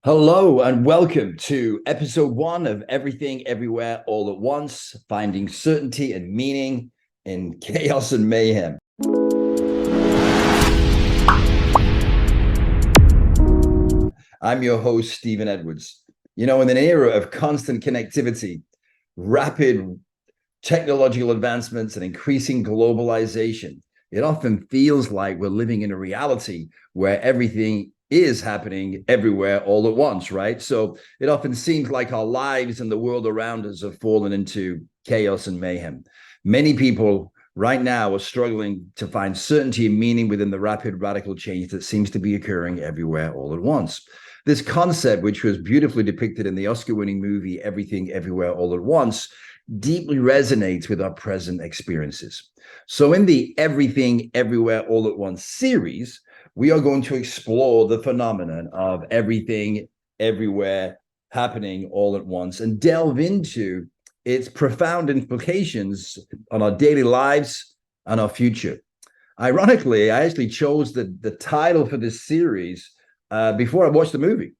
Hello and welcome to episode 1 of Everything Everywhere All at Once, finding certainty and meaning in chaos and mayhem. I'm your host, Stephen Edwards. In an era of constant connectivity, rapid technological advancements, and increasing globalization, it often feels like we're living in a reality where everything is happening everywhere all at once, right? So it often seems like our lives and the world around us have fallen into chaos and mayhem. Many people right now are struggling to find certainty and meaning within the rapid, radical change that seems to be occurring everywhere all at once. This concept, which was beautifully depicted in the Oscar-winning movie Everything Everywhere All at Once, deeply resonates with our present experiences. So in the Everything Everywhere All at Once series, we are going to explore the phenomenon of everything, everywhere, happening all at once and delve into its profound implications on our daily lives and our future. Ironically, I actually chose the title for this series before I watched the movie.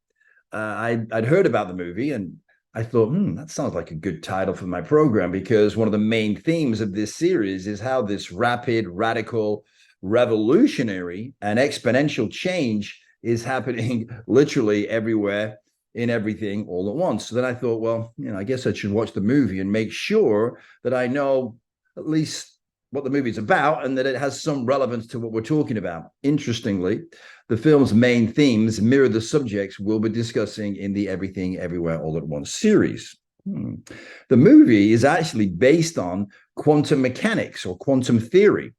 I'd heard about the movie and I thought, that sounds like a good title for my program, because one of the main themes of this series is how this rapid, radical, revolutionary, and exponential change is happening literally everywhere, in everything, all at once. So then I thought, well, I guess I should watch the movie and make sure that I know at least what the movie's about and that it has some relevance to what we're talking about. Interestingly, the film's main themes mirror the subjects we'll be discussing in the Everything Everywhere All at Once series. The movie is actually based on quantum mechanics or quantum theory.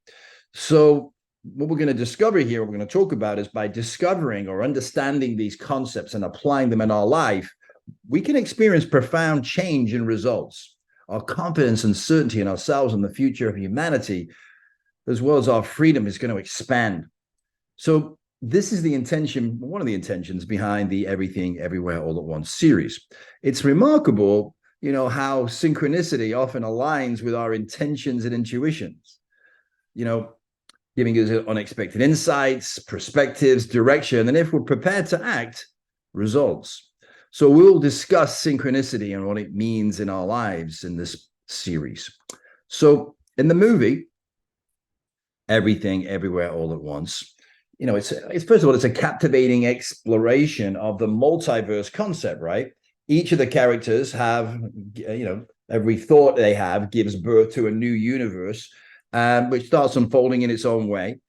So what we're going to discover here, what we're going to talk about, is by discovering or understanding these concepts and applying them in our life, we can experience profound change in results. Our confidence and certainty in ourselves and the future of humanity, as well as our freedom, is going to expand. So this is the intention, one of the intentions behind the Everything Everywhere All at Once series. It's remarkable, how synchronicity often aligns with our intentions and intuitions, giving us unexpected insights, perspectives, direction, and if we're prepared to act, results. So we'll discuss synchronicity and what it means in our lives in this series. So in the movie, Everything Everywhere All at Once, it's first of all, it's a captivating exploration of the multiverse concept, right? Each of the characters have, every thought they have gives birth to a new universe, which starts unfolding in its own way.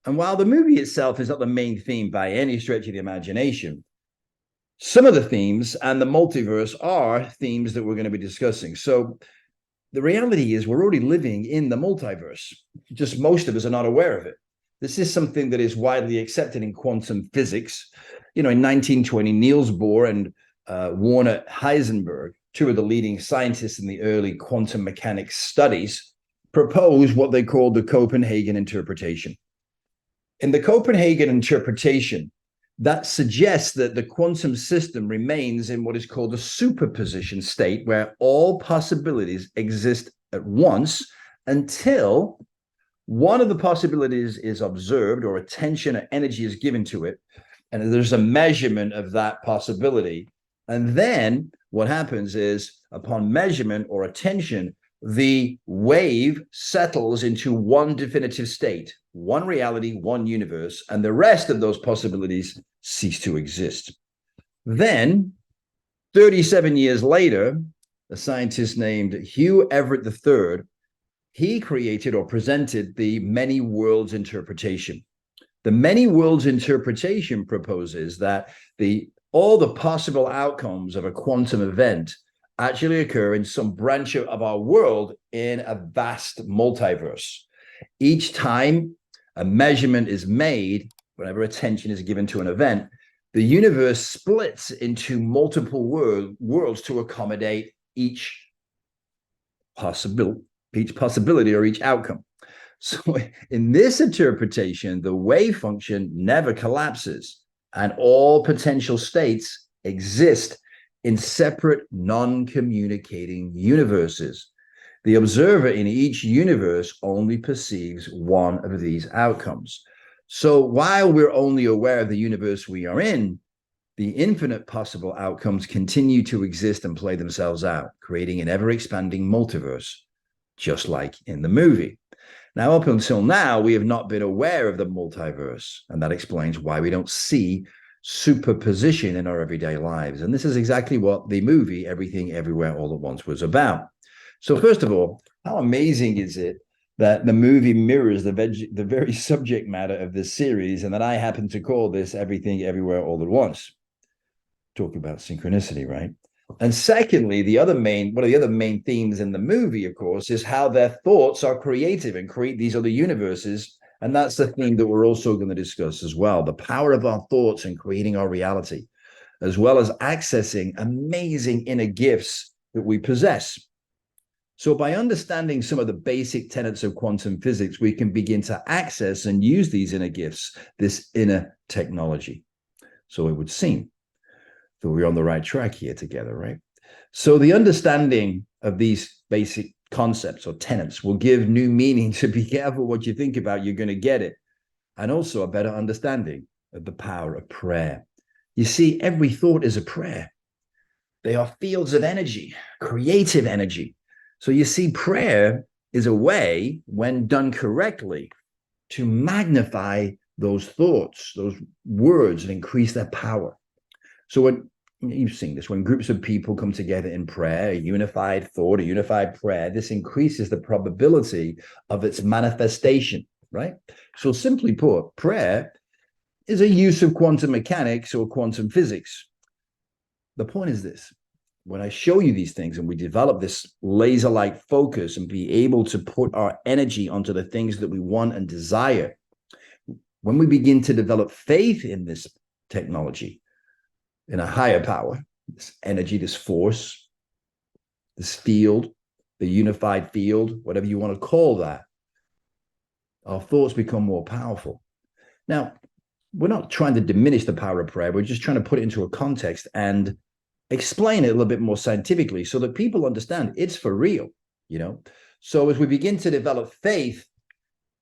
And while the movie itself is not the main theme by any stretch of the imagination, some of the themes and the multiverse are themes that we're going to be discussing. So the reality is we're already living in the multiverse. Just most of us are not aware of it. This is something that is widely accepted in quantum physics. In 1920, Niels Bohr and Werner Heisenberg, two of the leading scientists in the early quantum mechanics studies, proposed what they called the Copenhagen interpretation. In the Copenhagen interpretation, that suggests that the quantum system remains in what is called a superposition state, where all possibilities exist at once until one of the possibilities is observed or attention or energy is given to it, and there's a measurement of that possibility. And then what happens is, upon measurement or attention, the wave settles into one definitive state, one reality, one universe, and the rest of those possibilities cease to exist. Then, 37 years later, a scientist named Hugh Everett III, he created or presented the many worlds interpretation. The many worlds interpretation proposes that all the possible outcomes of a quantum event actually occur in some branch of our world in a vast multiverse. Each time a measurement is made, whenever attention is given to an event, the universe splits into multiple worlds to accommodate each possibility or each outcome. So in this interpretation, the wave function never collapses, and all potential states exist in separate, non-communicating universes. The observer in each universe only perceives one of these outcomes. So while we're only aware of the universe we are in, The infinite possible outcomes continue to exist and play themselves out, creating an ever-expanding multiverse, just like in the movie. Now, up until now, we have not been aware of the multiverse, and that explains why we don't see superposition in our everyday lives. And this is exactly what the movie Everything Everywhere All at Once was about. So first of all, how amazing is it that the movie mirrors the very subject matter of this series, and that I happen to call this Everything Everywhere All at Once? Talk about synchronicity, right? And secondly, one of the other main themes in the movie, of course, is how their thoughts are creative and create these other universes. And that's the theme that we're also going to discuss as well, the power of our thoughts in creating our reality, as well as accessing amazing inner gifts that we possess. So by understanding some of the basic tenets of quantum physics, we can begin to access and use these inner gifts, this inner technology. So it would seem that we're on the right track here together, right? So the understanding of these basic concepts or tenets will give new meaning to be careful what you think about, you're going to get it. And also a better understanding of the power of prayer. You see, every thought is a prayer. They are fields of energy, creative energy. So you see, prayer is a way, when done correctly, to magnify those thoughts, those words, and increase their power. So when you've seen this, when groups of people come together in prayer, a unified thought, a unified prayer, this increases the probability of its manifestation, right? So simply put, prayer is a use of quantum mechanics or quantum physics. The point is this: when I show you these things and we develop this laser-like focus and be able to put our energy onto the things that we want and desire, when we begin to develop faith in this technology, in a higher power, this energy, this force, this field, the unified field, whatever you want to call that, our thoughts become more powerful. Now, we're not trying to diminish the power of prayer. We're just trying to put it into a context and explain it a little bit more scientifically so that people understand it's for real, you know? So as we begin to develop faith,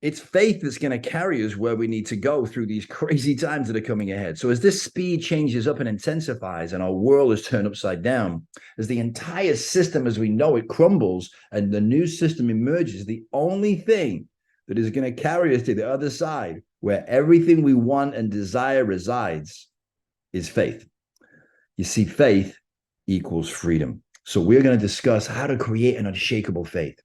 it's faith that's going to carry us where we need to go through these crazy times that are coming ahead. So as this speed changes up and intensifies and our world is turned upside down, as the entire system as we know it crumbles and the new system emerges, the only thing that is going to carry us to the other side, where everything we want and desire resides, is faith. You see, faith equals freedom. So we're going to discuss how to create an unshakable faith.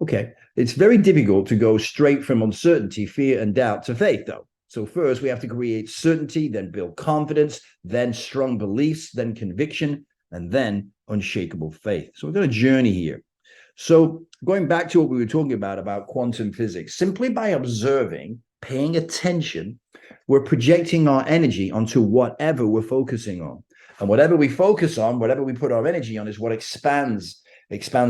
Okay, it's very difficult to go straight from uncertainty, fear, and doubt to faith, though. So first, we have to create certainty, then build confidence, then strong beliefs, then conviction, and then unshakable faith. So we've got a journey here. So going back to what we were talking about quantum physics, simply by observing, paying attention, we're projecting our energy onto whatever we're focusing on. And whatever we focus on, whatever we put our energy on, is what expands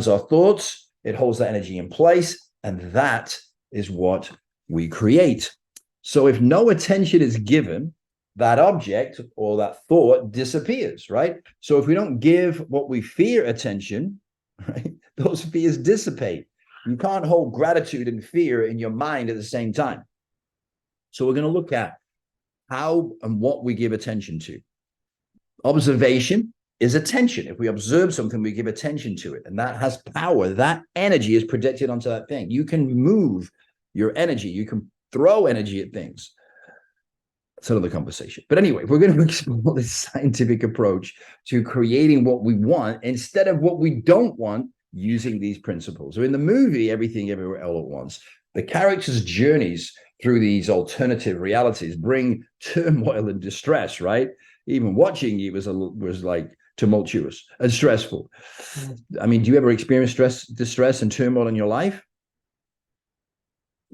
our thoughts. It holds that energy in place, and that is what we create. So if no attention is given, that object or that thought disappears, right? So if we don't give what we fear attention, right, those fears dissipate. You can't hold gratitude and fear in your mind at the same time. So we're going to look at how and what we give attention to. Observation is attention. If we observe something, we give attention to it, and that has power. That energy is projected onto that thing. You can move your energy. You can throw energy at things. That's another conversation. But anyway, we're going to explore this scientific approach to creating what we want instead of what we don't want, using these principles. So in the movie Everything Everywhere All at Once, the characters' journeys through these alternative realities bring turmoil and distress, right? Even watching it was like tumultuous and stressful. I mean, do you ever experience distress, and turmoil in your life?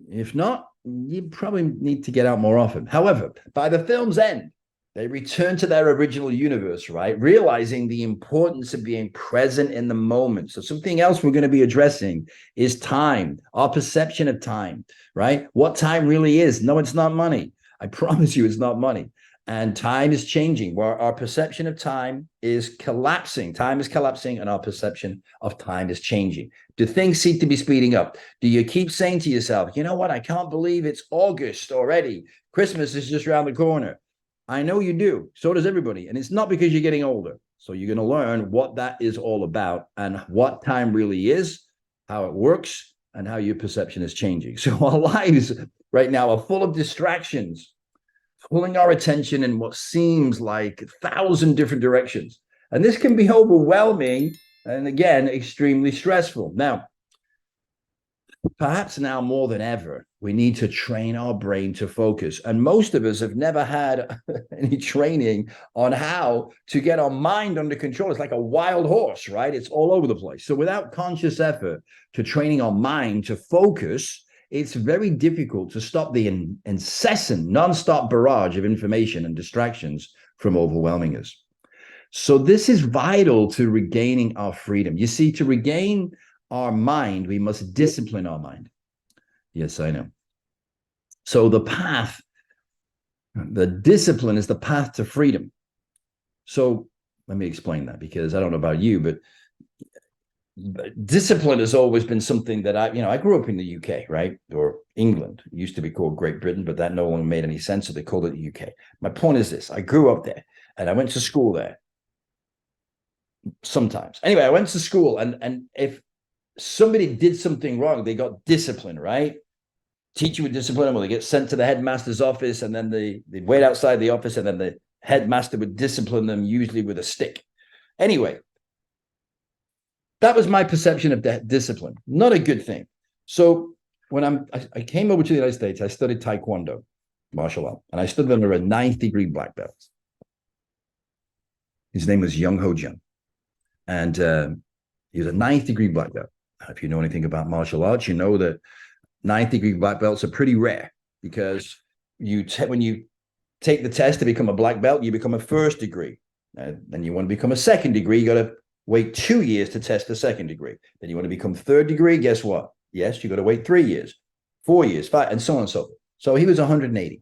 If not, you probably need to get out more often. However, by the film's end, they return to their original universe, right? Realizing the importance of being present in the moment. So something else we're going to be addressing is time, our perception of time, right? What time really is. No, it's not money. I promise you it's not money. And time is changing, where our perception of time is collapsing. Time is collapsing, and our perception of time is changing. Do things seem to be speeding up? Do you keep saying to yourself, you know what? I can't believe it's August already. Christmas is just around the corner. I know you do. So does everybody. And it's not because you're getting older. So you're going to learn what that is all about and what time really is, how it works, and how your perception is changing. So our lives right now are full of distractions, pulling our attention in what seems like 1,000 different directions. And this can be overwhelming and, again, extremely stressful. Now, perhaps now more than ever, we need to train our brain to focus. And most of us have never had any training on how to get our mind under control. It's like a wild horse, right? It's all over the place. So without conscious effort to training our mind to focus, it's very difficult to stop the incessant, nonstop barrage of information and distractions from overwhelming us. So this is vital to regaining our freedom. You see, to regain our mind, we must discipline our mind. Yes, I know. So the discipline is the path to freedom. So let me explain that, because I don't know about you, but discipline has always been something that I grew up in the UK, right? Or England. It used to be called Great Britain, but that no longer made any sense, so they called it the UK. My point is this: I grew up there and I went to school there. Sometimes. Anyway, I went to school, and if somebody did something wrong, they got disciplined, right? Teacher would discipline them, or they get sent to the headmaster's office, and then they'd wait outside the office, and then the headmaster would discipline them, usually with a stick. Anyway, that was my perception of discipline. Not a good thing. So when I came over to the United States, I studied Taekwondo, martial art, and I studied under a 9th-degree black belt. His name was Young Ho Jung, and he was a 9th-degree black belt. If you know anything about martial arts, you know that 9th-degree black belts are pretty rare, because when you take the test to become a black belt, you become a 1st degree. Then you want to become a 2nd degree, you got to wait 2 years to test the 2nd degree. Then you want to become 3rd degree, guess what? Yes, you got to wait 3 years, 4 years, 5, and so on and so forth. So he was 180.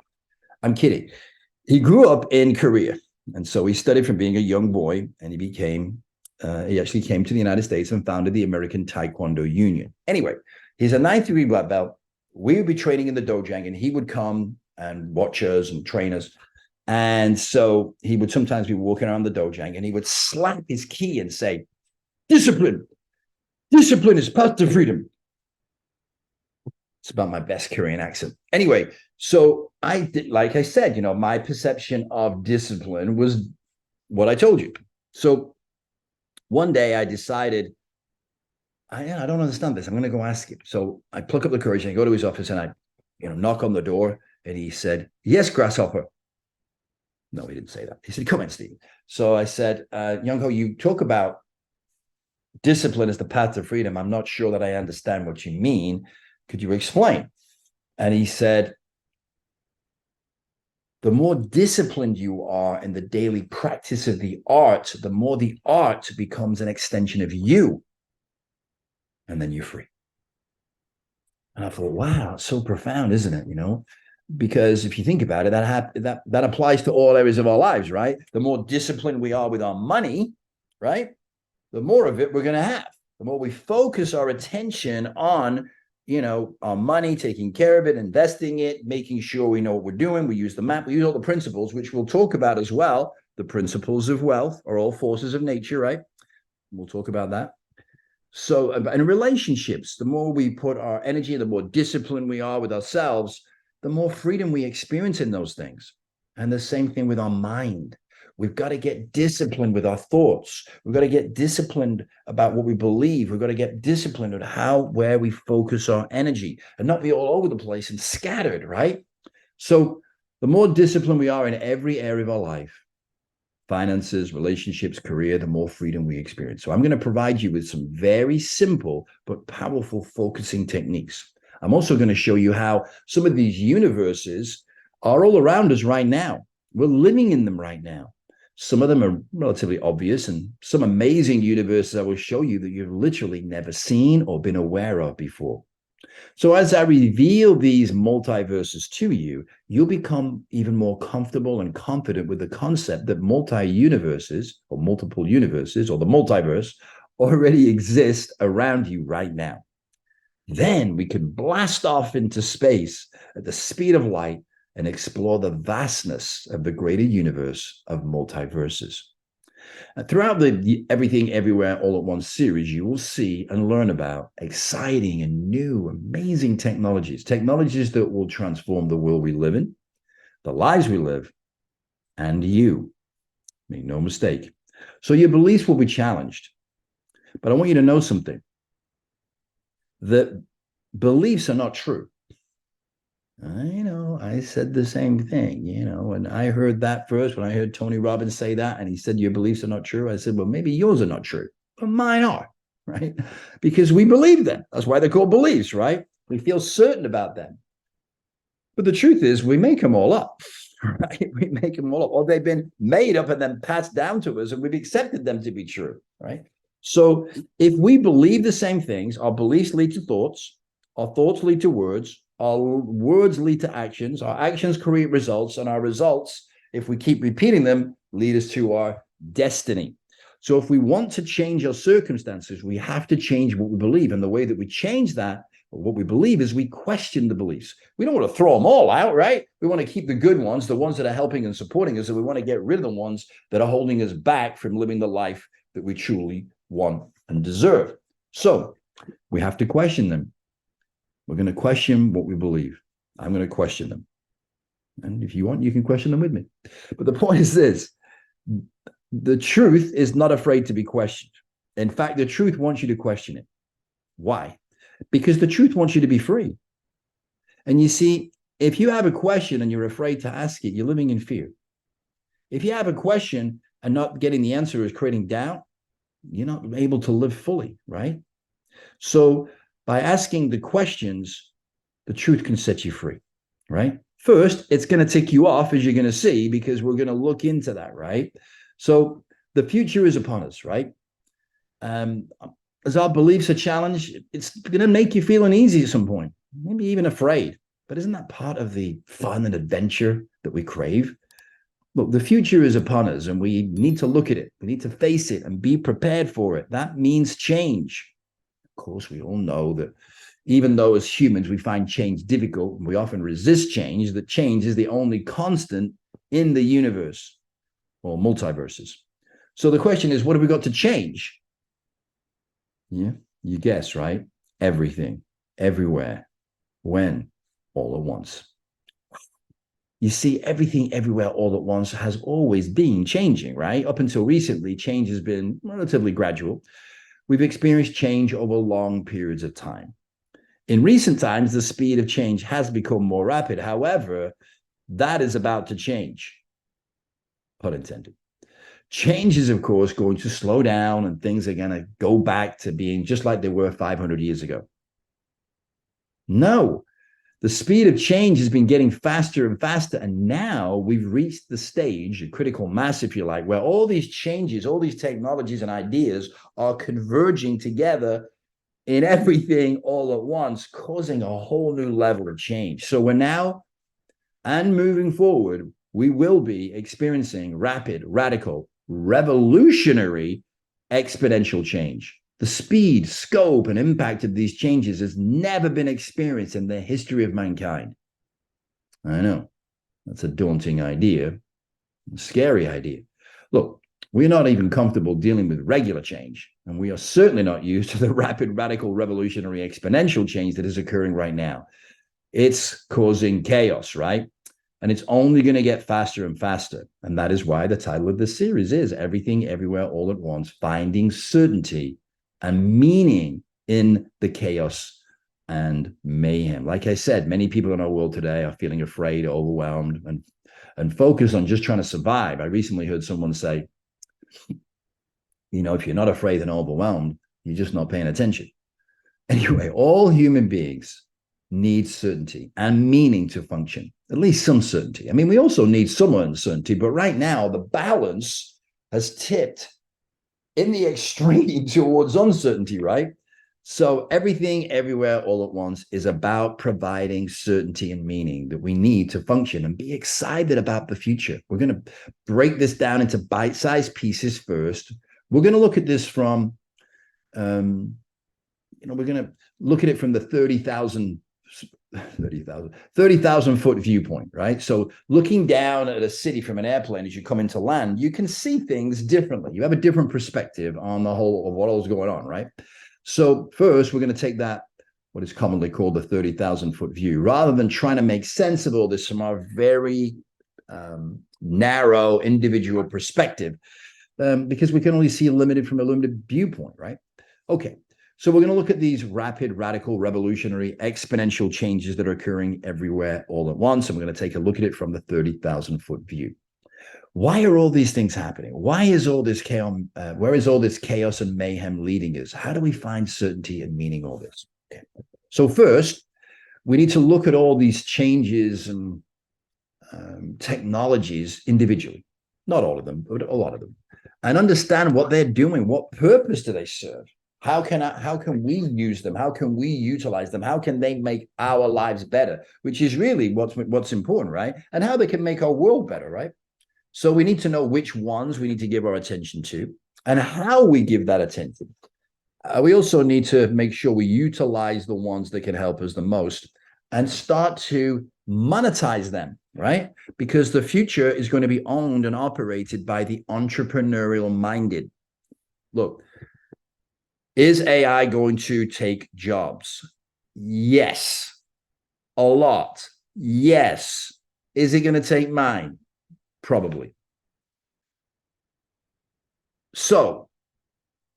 I'm kidding. He grew up in Korea, and so he studied from being a young boy, and he actually came to the United States and founded the American Taekwondo Union. Anyway, he's a 9th-degree black belt. We would be training in the dojang, and he would come and watch us and train us. And so he would sometimes be walking around the dojang, and he would slap his key and say, "Discipline. Discipline is path to freedom." It's about my best Korean accent. Anyway, so like I said, my perception of discipline was what I told you. So one day I decided, I don't understand this. I'm going to go ask him. So I pluck up the courage and I go to his office and I, knock on the door, and he said, "Yes, grasshopper." No, he didn't say that. He said, "Come in, Steve." So I said, Young Ho, you talk about discipline as the path to freedom. I'm not sure that I understand what you mean. Could you explain? And he said, the more disciplined you are in the daily practice of the art, the more the art becomes an extension of you. And then you're free. And I thought, wow, it's so profound, isn't it? Because if you think about it, that applies to all areas of our lives, right? The more disciplined we are with our money, right, the more of it we're going to have. The more we focus our attention on, our money, taking care of it, investing it, making sure we know what we're doing. We use the map, we use all the principles, which we'll talk about as well. The principles of wealth are all forces of nature, right? We'll talk about that. So in relationships, the more we put our energy, the more disciplined we are with ourselves, the more freedom we experience in those things. And the same thing with our mind. We've got to get disciplined with our thoughts. We've got to get disciplined about what we believe. We've got to get disciplined at where we focus our energy and not be all over the place and scattered, right? So the more disciplined we are in every area of our life, finances, relationships, career, the more freedom we experience. So I'm going to provide you with some very simple but powerful focusing techniques. I'm also going to show you how some of these universes are all around us right now. We're living in them right now. Some of them are relatively obvious, and some amazing universes I will show you that you've literally never seen or been aware of before. So as I reveal these multiverses to you, you'll become even more comfortable and confident with the concept that multi-universes or multiple universes or the multiverse already exist around you right now. Then we can blast off into space at the speed of light and explore the vastness of the greater universe of multiverses. Throughout the Everything Everywhere All at Once series, you will see and learn about exciting and new, amazing technologies that will transform the world we live in, the lives we live, and you. Make no mistake. So your beliefs will be challenged. But I want you to know something, that beliefs are not true. I said the same thing, when I heard that first, when I heard Tony Robbins say that, and he said, your beliefs are not true. I said, well, maybe yours are not true, but mine are, right? Because we believe them. That's why they're called beliefs, right? We feel certain about them. But the truth is, we make them all up, right? We make them all up, or they've been made up and then passed down to us, and we've accepted them to be true, right? So if we believe the same things, our beliefs lead to thoughts, our thoughts lead to words, our words lead to actions, our actions create results, and our results, if we keep repeating them, lead us to our destiny. So if we want to change our circumstances, we have to change what we believe. And the way that we change that, or what we believe, is we question the beliefs. We don't want to throw them all out, right? We want to keep the good ones, the ones that are helping and supporting us, and we want to get rid of the ones that are holding us back from living the life that we truly want and deserve. So we have to question them. We're going to question what we believe. I'm going to question them. And if you want, you can question them with me. But the point is this: the truth is not afraid to be questioned. In fact, the truth wants you to question it. Why? Because the truth wants you to be free. And you see, if you have a question and you're afraid to ask it, you're living in fear. If you have a question and not getting the answer is creating doubt, you're not able to live fully, right? So by asking the questions, the truth can set you free, right? First, it's going to tick you off, as you're going to see, because we're going to look into that, right? So the future is upon us, right? As our beliefs are challenged, it's going to make you feel uneasy at some point, maybe even afraid. But isn't that part of the fun and adventure that we crave? Look, the future is upon us, and we need to look at it. We need to face it and be prepared for it. That means change. Of course, we all know that even though as humans we find change difficult, and we often resist change, that change is the only constant in the universe or multiverses. So the question is, what have we got to change? Yeah, you guess, right? Everything, everywhere, when, all at once. You see, everything, everywhere, all at once has always been changing, right? Up until recently, change has been relatively gradual. We've experienced change over long periods of time. In recent times, the speed of change has become more rapid. However, that is about to change. Pun intended. Change is, of course, going to slow down, and things are going to go back to being just like they were 500 years ago. No, the speed of change has been getting faster and faster. And now we've reached the stage, a critical mass, if you like, where all these changes, all these technologies and ideas are converging together in everything all at once, causing a whole new level of change. So we're now, and moving forward, we will be experiencing rapid, radical, revolutionary, exponential change. The speed, scope, and impact of these changes has never been experienced in the history of mankind. I know, that's a daunting idea, a scary idea. Look, we're not even comfortable dealing with regular change, and we are certainly not used to the rapid, radical, revolutionary, exponential change that is occurring right now. It's causing chaos, right? And it's only going to get faster and faster. And that is why the title of this series is Everything, Everywhere, All at Once, Finding Certainty and Meaning in the Chaos and Mayhem. Like I said, many people in our world today are feeling afraid, overwhelmed, and focused on just trying to survive. I recently heard someone say, if you're not afraid and overwhelmed, you're just not paying attention. Anyway, all human beings need certainty and meaning to function, at least some certainty. I mean, we also need some uncertainty, but right now the balance has tipped in the extreme towards uncertainty, right? So everything, everywhere, all at once is about providing certainty and meaning that we need to function and be excited about the future. We're going to break this down into bite-sized pieces first. We're going to look at this from, we're going to look at it from the 30,000 30,000 foot viewpoint, right? So looking down at a city from an airplane as you come into land, you can see things differently. You have a different perspective on the whole of what all's going on, right? So first, we're going to take that, what is commonly called the 30,000 foot view, rather than trying to make sense of all this from our very narrow individual perspective, because we can only see limited from a limited viewpoint, right? Okay. So we're going to look at these rapid, radical, revolutionary, exponential changes that are occurring everywhere all at once. And we're going to take a look at it from the 30,000 foot view. Why are all these things happening? Why is all this chaos? Where is all this chaos and mayhem leading us? How do we find certainty and meaning all this? Okay. So first, we need to look at all these changes and technologies individually. Not all of them, but a lot of them. And understand what they're doing. What purpose do they serve? How can we use them? How can we utilize them? How can they make our lives better? Which is really what's important, right? And how they can make our world better, right? So we need to know which ones we need to give our attention to and how we give that attention. We also need to make sure we utilize the ones that can help us the most and start to monetize them, right? Because the future is going to be owned and operated by the entrepreneurial minded. Look, is AI going to take jobs? Yes. A lot. Yes. Is it going to take mine? Probably. So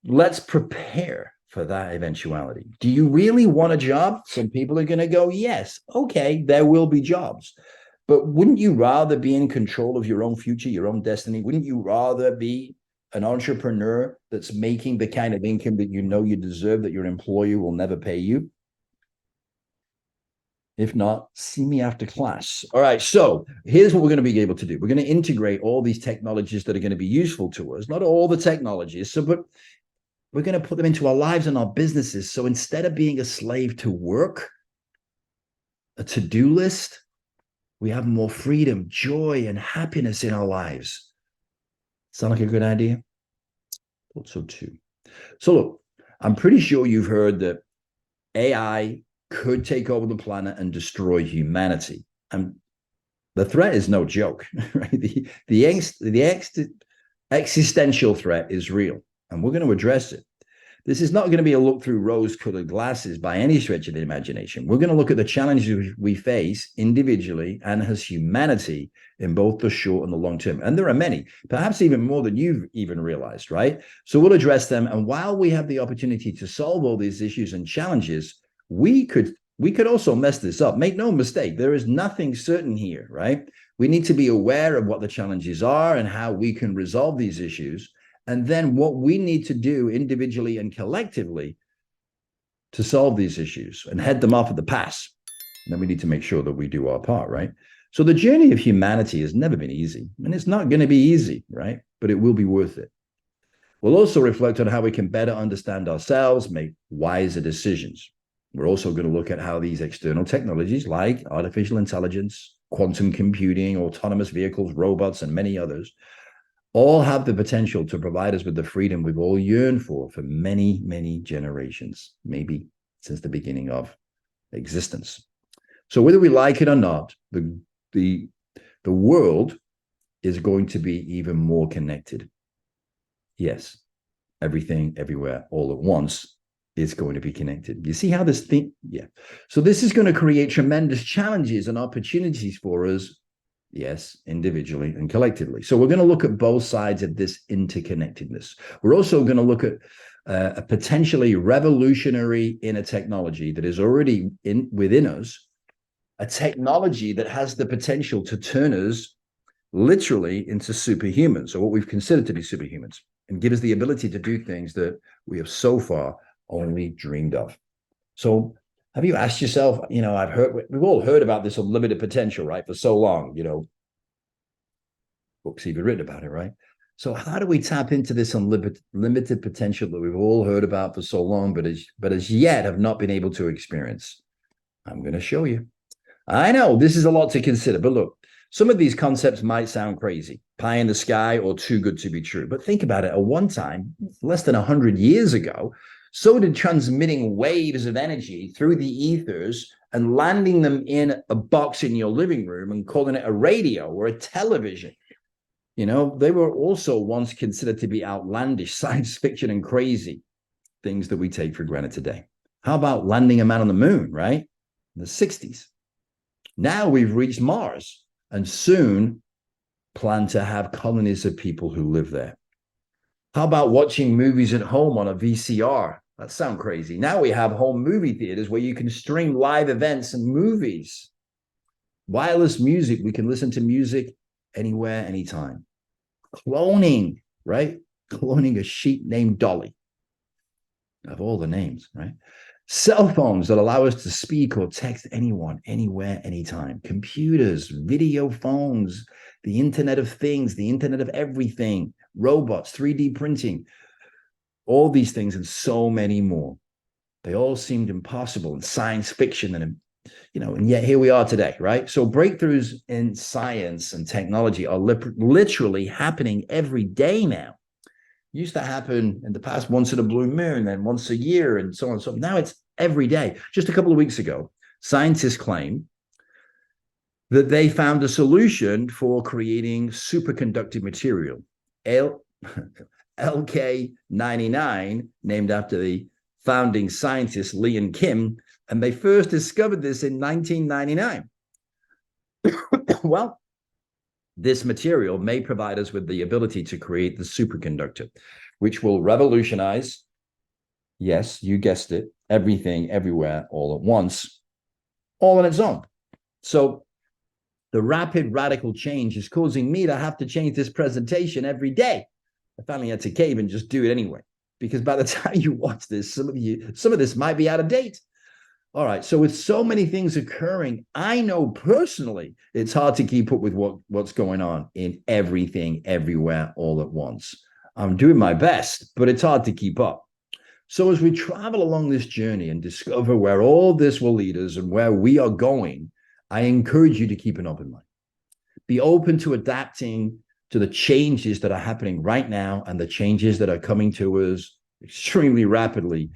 let's prepare for that eventuality. Do you really want a job? Some people are going to go, yes. Okay, there will be jobs. But wouldn't you rather be in control of your own future, your own destiny? Wouldn't you rather be an entrepreneur that's making the kind of income that you know you deserve, that your employer will never pay you? If not, see me after class. All right, so here's what we're going to be able to do. We're going to integrate all these technologies that are going to be useful to us, not all the technologies, but we're going to put them into our lives and our businesses. So instead of being a slave to work, a to-do list, we have more freedom, joy, and happiness in our lives. Sound like a good idea? Thought so too. So look, I'm pretty sure you've heard that AI could take over the planet and destroy humanity. And the threat is no joke, right? The existential threat is real, and we're going to address it. This is not going to be a look through rose-colored glasses by any stretch of the imagination. We're going to look at the challenges we face individually and as humanity in both the short and the long term. And there are many, perhaps even more than you've even realized, right? So we'll address them. And while we have the opportunity to solve all these issues and challenges, we could also mess this up. Make no mistake, there is nothing certain here, right? We need to be aware of what the challenges are and how we can resolve these issues. And then what we need to do individually and collectively to solve these issues and head them off at the pass. And then we need to make sure that we do our part, right? So the journey of humanity has never been easy, and it's not going to be easy, right? But it will be worth it. We'll also reflect on how we can better understand ourselves, make wiser decisions. We're also going to look at how these external technologies like artificial intelligence, quantum computing, autonomous vehicles, robots, and many others all have the potential to provide us with the freedom we've all yearned for many, many generations, maybe since the beginning of existence. So whether we like it or not, the world is going to be even more connected. Yes, everything, everywhere, all at once is going to be connected. You see how this thing, yeah. So this is going to create tremendous challenges and opportunities for us. Yes, individually and collectively. So we're going to look at both sides of this interconnectedness. We're also going to look at a potentially revolutionary inner technology that is already within us, a technology that has the potential to turn us literally into superhumans, or what we've considered to be superhumans, and give us the ability to do things that we have so far only dreamed of. So have you asked yourself, we've all heard about this unlimited potential, right? For so long, books even written about it, right? So how do we tap into this unlimited potential that we've all heard about for so long, but as yet have not been able to experience? I'm going to show you. I know this is a lot to consider, but look, some of these concepts might sound crazy, pie in the sky, or too good to be true. But think about it. At one time, less than 100 years ago, So did transmitting waves of energy through the ethers and landing them in a box in your living room and calling it a radio or a television. They were also once considered to be outlandish, science fiction, and crazy things that we take for granted today. How about landing a man on the moon, right? In the 60s. Now we've reached Mars and soon plan to have colonies of people who live there. How about watching movies at home on a VCR? That sounds crazy. Now we have home movie theaters where you can stream live events and movies. Wireless music, we can listen to music anywhere, anytime. Cloning, right? Cloning a sheep named Dolly. Of all the names, right? Cell phones that allow us to speak or text anyone, anywhere, anytime. Computers, video phones, the Internet of Things, the Internet of Everything, robots, 3D printing, all these things and so many more. They all seemed impossible in science fiction and yet here we are today, right? So breakthroughs in science and technology are literally happening every day now. Used to happen in the past once in a blue moon, then once a year, and so on and so on. Now it's every day. Just a couple of weeks ago, scientists claim that they found a solution for creating superconducting material, LK99, named after the founding scientist Lee and Kim, and they first discovered this in 1999. Well, this material may provide us with the ability to create the superconductor, which will revolutionize, yes, you guessed it, everything, everywhere, all at once, all on its own. So the rapid radical change is causing me to have to change this presentation every day. I finally had to cave and just do it anyway, because by the time you watch this, some of this might be out of date. All right, so with so many things occurring, I know personally it's hard to keep up with what's going on in everything, everywhere, all at once. I'm doing my best, but it's hard to keep up. So as we travel along this journey and discover where all this will lead us and where we are going, I encourage you to keep an open mind. Be open to adapting to the changes that are happening right now and the changes that are coming to us extremely rapidly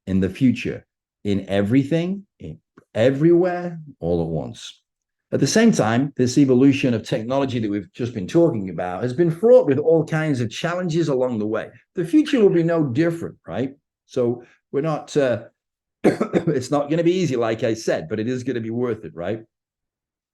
in the future. In everything, everywhere, all at once. At the same time, this evolution of technology that we've just been talking about has been fraught with all kinds of challenges along the way. The future will be no different, right? So we're not, it's not going to be easy, like I said, but it is going to be worth it, right?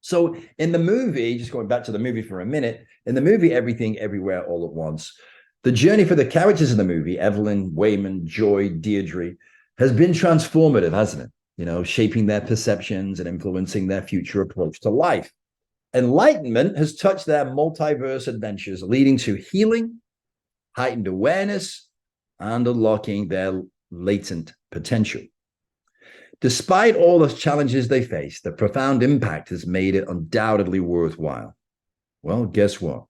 So in the movie, just going back to the movie for a minute, in the movie Everything, Everywhere, All at Once, the journey for the characters in the movie, Evelyn, Wayman, Joy, Deirdre, has been transformative, hasn't it? Shaping their perceptions and influencing their future approach to life. Enlightenment has touched their multiverse adventures, leading to healing, heightened awareness, and unlocking their latent potential. Despite all the challenges they face, the profound impact has made it undoubtedly worthwhile. Well, guess what?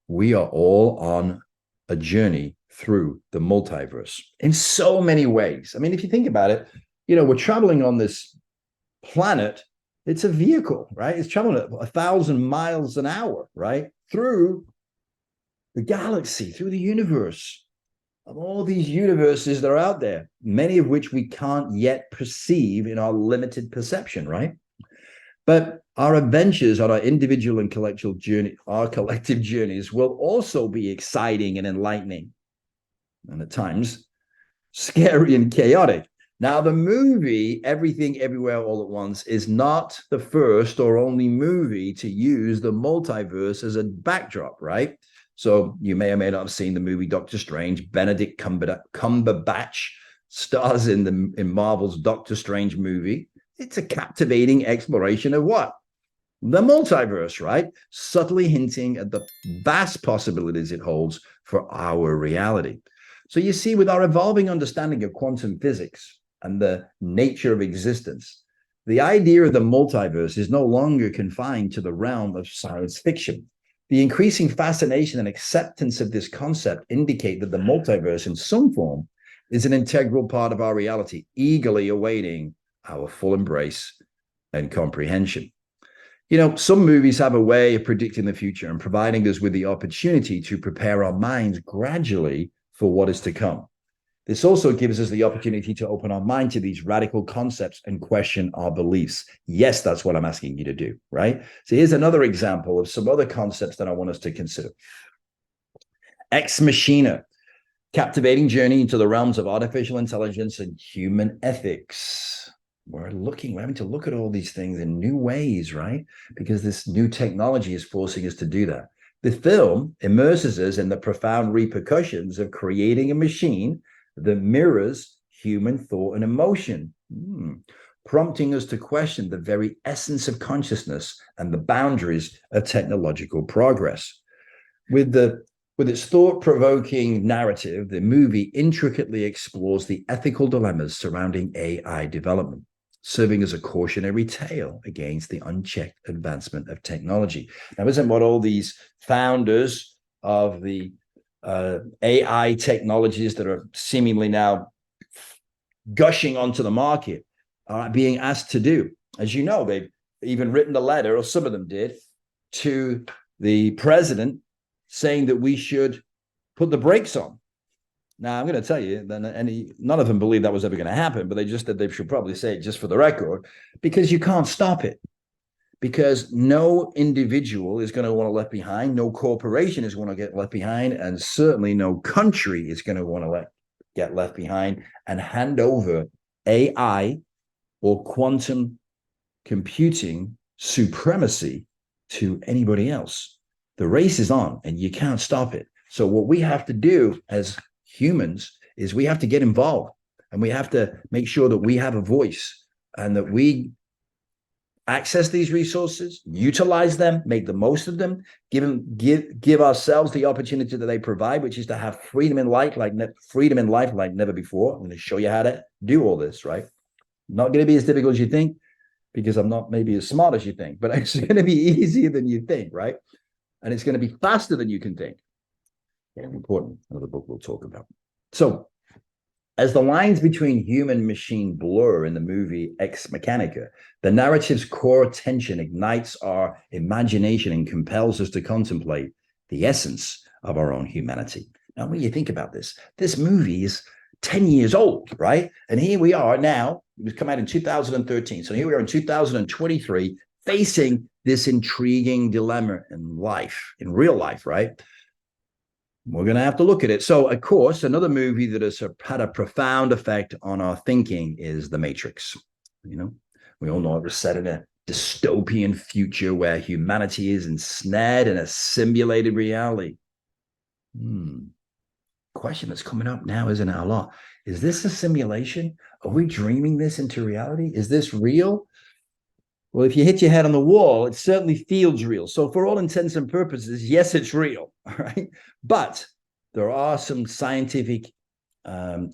We are all on a journey through the multiverse in so many ways. I mean, if you think about it, we're traveling on this planet. It's a vehicle, right? It's traveling at 1,000 miles an hour, right? Through the galaxy, through the universe, of all these universes that are out there, many of which we can't yet perceive in our limited perception, right? But our adventures on our individual and collective journeys will also be exciting and enlightening, and at times scary and chaotic. Now, the movie Everything, Everywhere, All at Once is not the first or only movie to use the multiverse as a backdrop, right? So you may or may not have seen the movie Doctor Strange. Benedict Cumberbatch stars in Marvel's Doctor Strange movie. It's a captivating exploration of what? The multiverse, right? Subtly hinting at the vast possibilities it holds for our reality. So you see, with our evolving understanding of quantum physics and the nature of existence, the idea of the multiverse is no longer confined to the realm of science fiction. The increasing fascination and acceptance of this concept indicate that the multiverse in some form is an integral part of our reality, eagerly awaiting our full embrace and comprehension. Some movies have a way of predicting the future and providing us with the opportunity to prepare our minds gradually for what is to come. This also gives us the opportunity to open our mind to these radical concepts and question our beliefs. Yes, that's what I'm asking you to do, right? So here's another example of some other concepts that I want us to consider. Ex Machina, captivating journey into the realms of artificial intelligence and human ethics. We're having to look at all these things in new ways, right? Because this new technology is forcing us to do that. The film immerses us in the profound repercussions of creating a machine that mirrors human thought and emotion, prompting us to question the very essence of consciousness and the boundaries of technological progress. With its thought-provoking narrative, the movie intricately explores the ethical dilemmas surrounding AI development, serving as a cautionary tale against the unchecked advancement of technology. Now, isn't what all these founders of the AI technologies that are seemingly now gushing onto the market are being asked to do? As you know, they've even written a letter, or some of them did, to the president saying that we should put the brakes on. Now, I'm going to tell you, none of them believe that was ever going to happen, but they just said they should probably say it just for the record, because you can't stop it. Because no individual is going to want to left behind, no corporation is going to get left behind, and certainly no country is going to want to get left behind and hand over AI or quantum computing supremacy to anybody else. The race is on, and you can't stop it. So what we have to do as humans is we have to get involved, and we have to make sure that we have a voice and that we access these resources, utilize them, make the most of them, give ourselves the opportunity that they provide, which is to have freedom in life like never before. I'm going to show you how to do all this, right? Not going to be as difficult as you think, because I'm not maybe as smart as you think, but it's going to be easier than you think, right? And it's going to be faster than you can think. Very important. Another book we'll talk about. So, as the lines between human and machine blur in the movie Ex Mechanica, the narrative's core tension ignites our imagination and compels us to contemplate the essence of our own humanity. Now, when you think about this movie is 10 years old, right? And here we are now. It was come out in 2013. So here we are in 2023, facing this intriguing dilemma in real life, right? We're going to have to look at it. So, of course, another movie that has had a profound effect on our thinking is The Matrix. You know, we all know it was set in a dystopian future where humanity is ensnared in a simulated reality. Question that's coming up now, isn't it, a lot? Is this a simulation? Are we dreaming this into reality? Is this real? Well, if you hit your head on the wall, it certainly feels real. So for all intents and purposes, yes, it's real, all right? But there are some scientific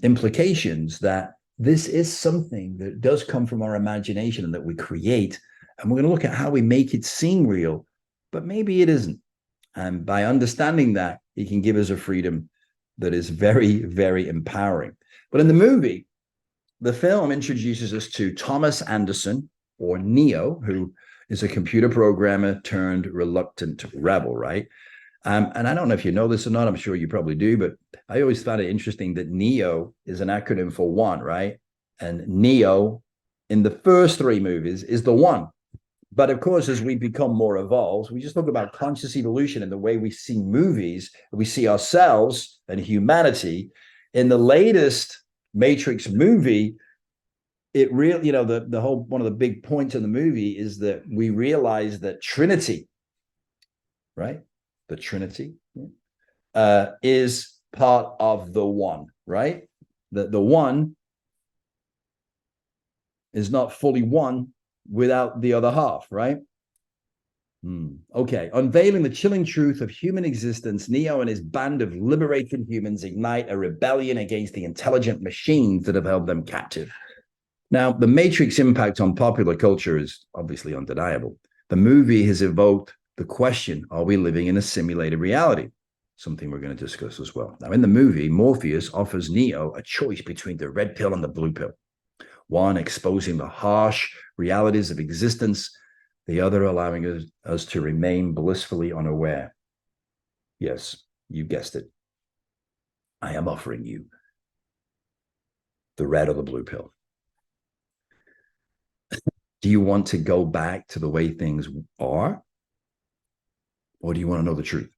implications that this is something that does come from our imagination and that we create. And we're going to look at how we make it seem real, but maybe it isn't. And by understanding that, it can give us a freedom that is very, very empowering. But in the movie, the film introduces us to Thomas Anderson, or Neo, who is a computer programmer turned reluctant rebel, right? And I don't know if you know this or not. I'm sure you probably do, but I always found it interesting that Neo is an acronym for one, right? And Neo in the first three movies is the one. But of course, as we become more evolved, we just talk about conscious evolution and the way we see movies, we see ourselves and humanity. In the latest Matrix movie, it really, you know, the whole one of the big points in the movie is that we realize that Trinity, right? The Trinity is part of the one, right? That the one is not fully one without the other half, right? Okay. Unveiling the chilling truth of human existence, Neo and his band of liberated humans ignite a rebellion against the intelligent machines that have held them captive. Now, the Matrix impact on popular culture is obviously undeniable. The movie has evoked the question, are we living in a simulated reality? Something we're going to discuss as well. Now, in the movie, Morpheus offers Neo a choice between the red pill and the blue pill. One exposing the harsh realities of existence, the other allowing us to remain blissfully unaware. Yes, you guessed it. I am offering you the red or the blue pill? Do you want to go back to the way things are? Or do you want to know the truth?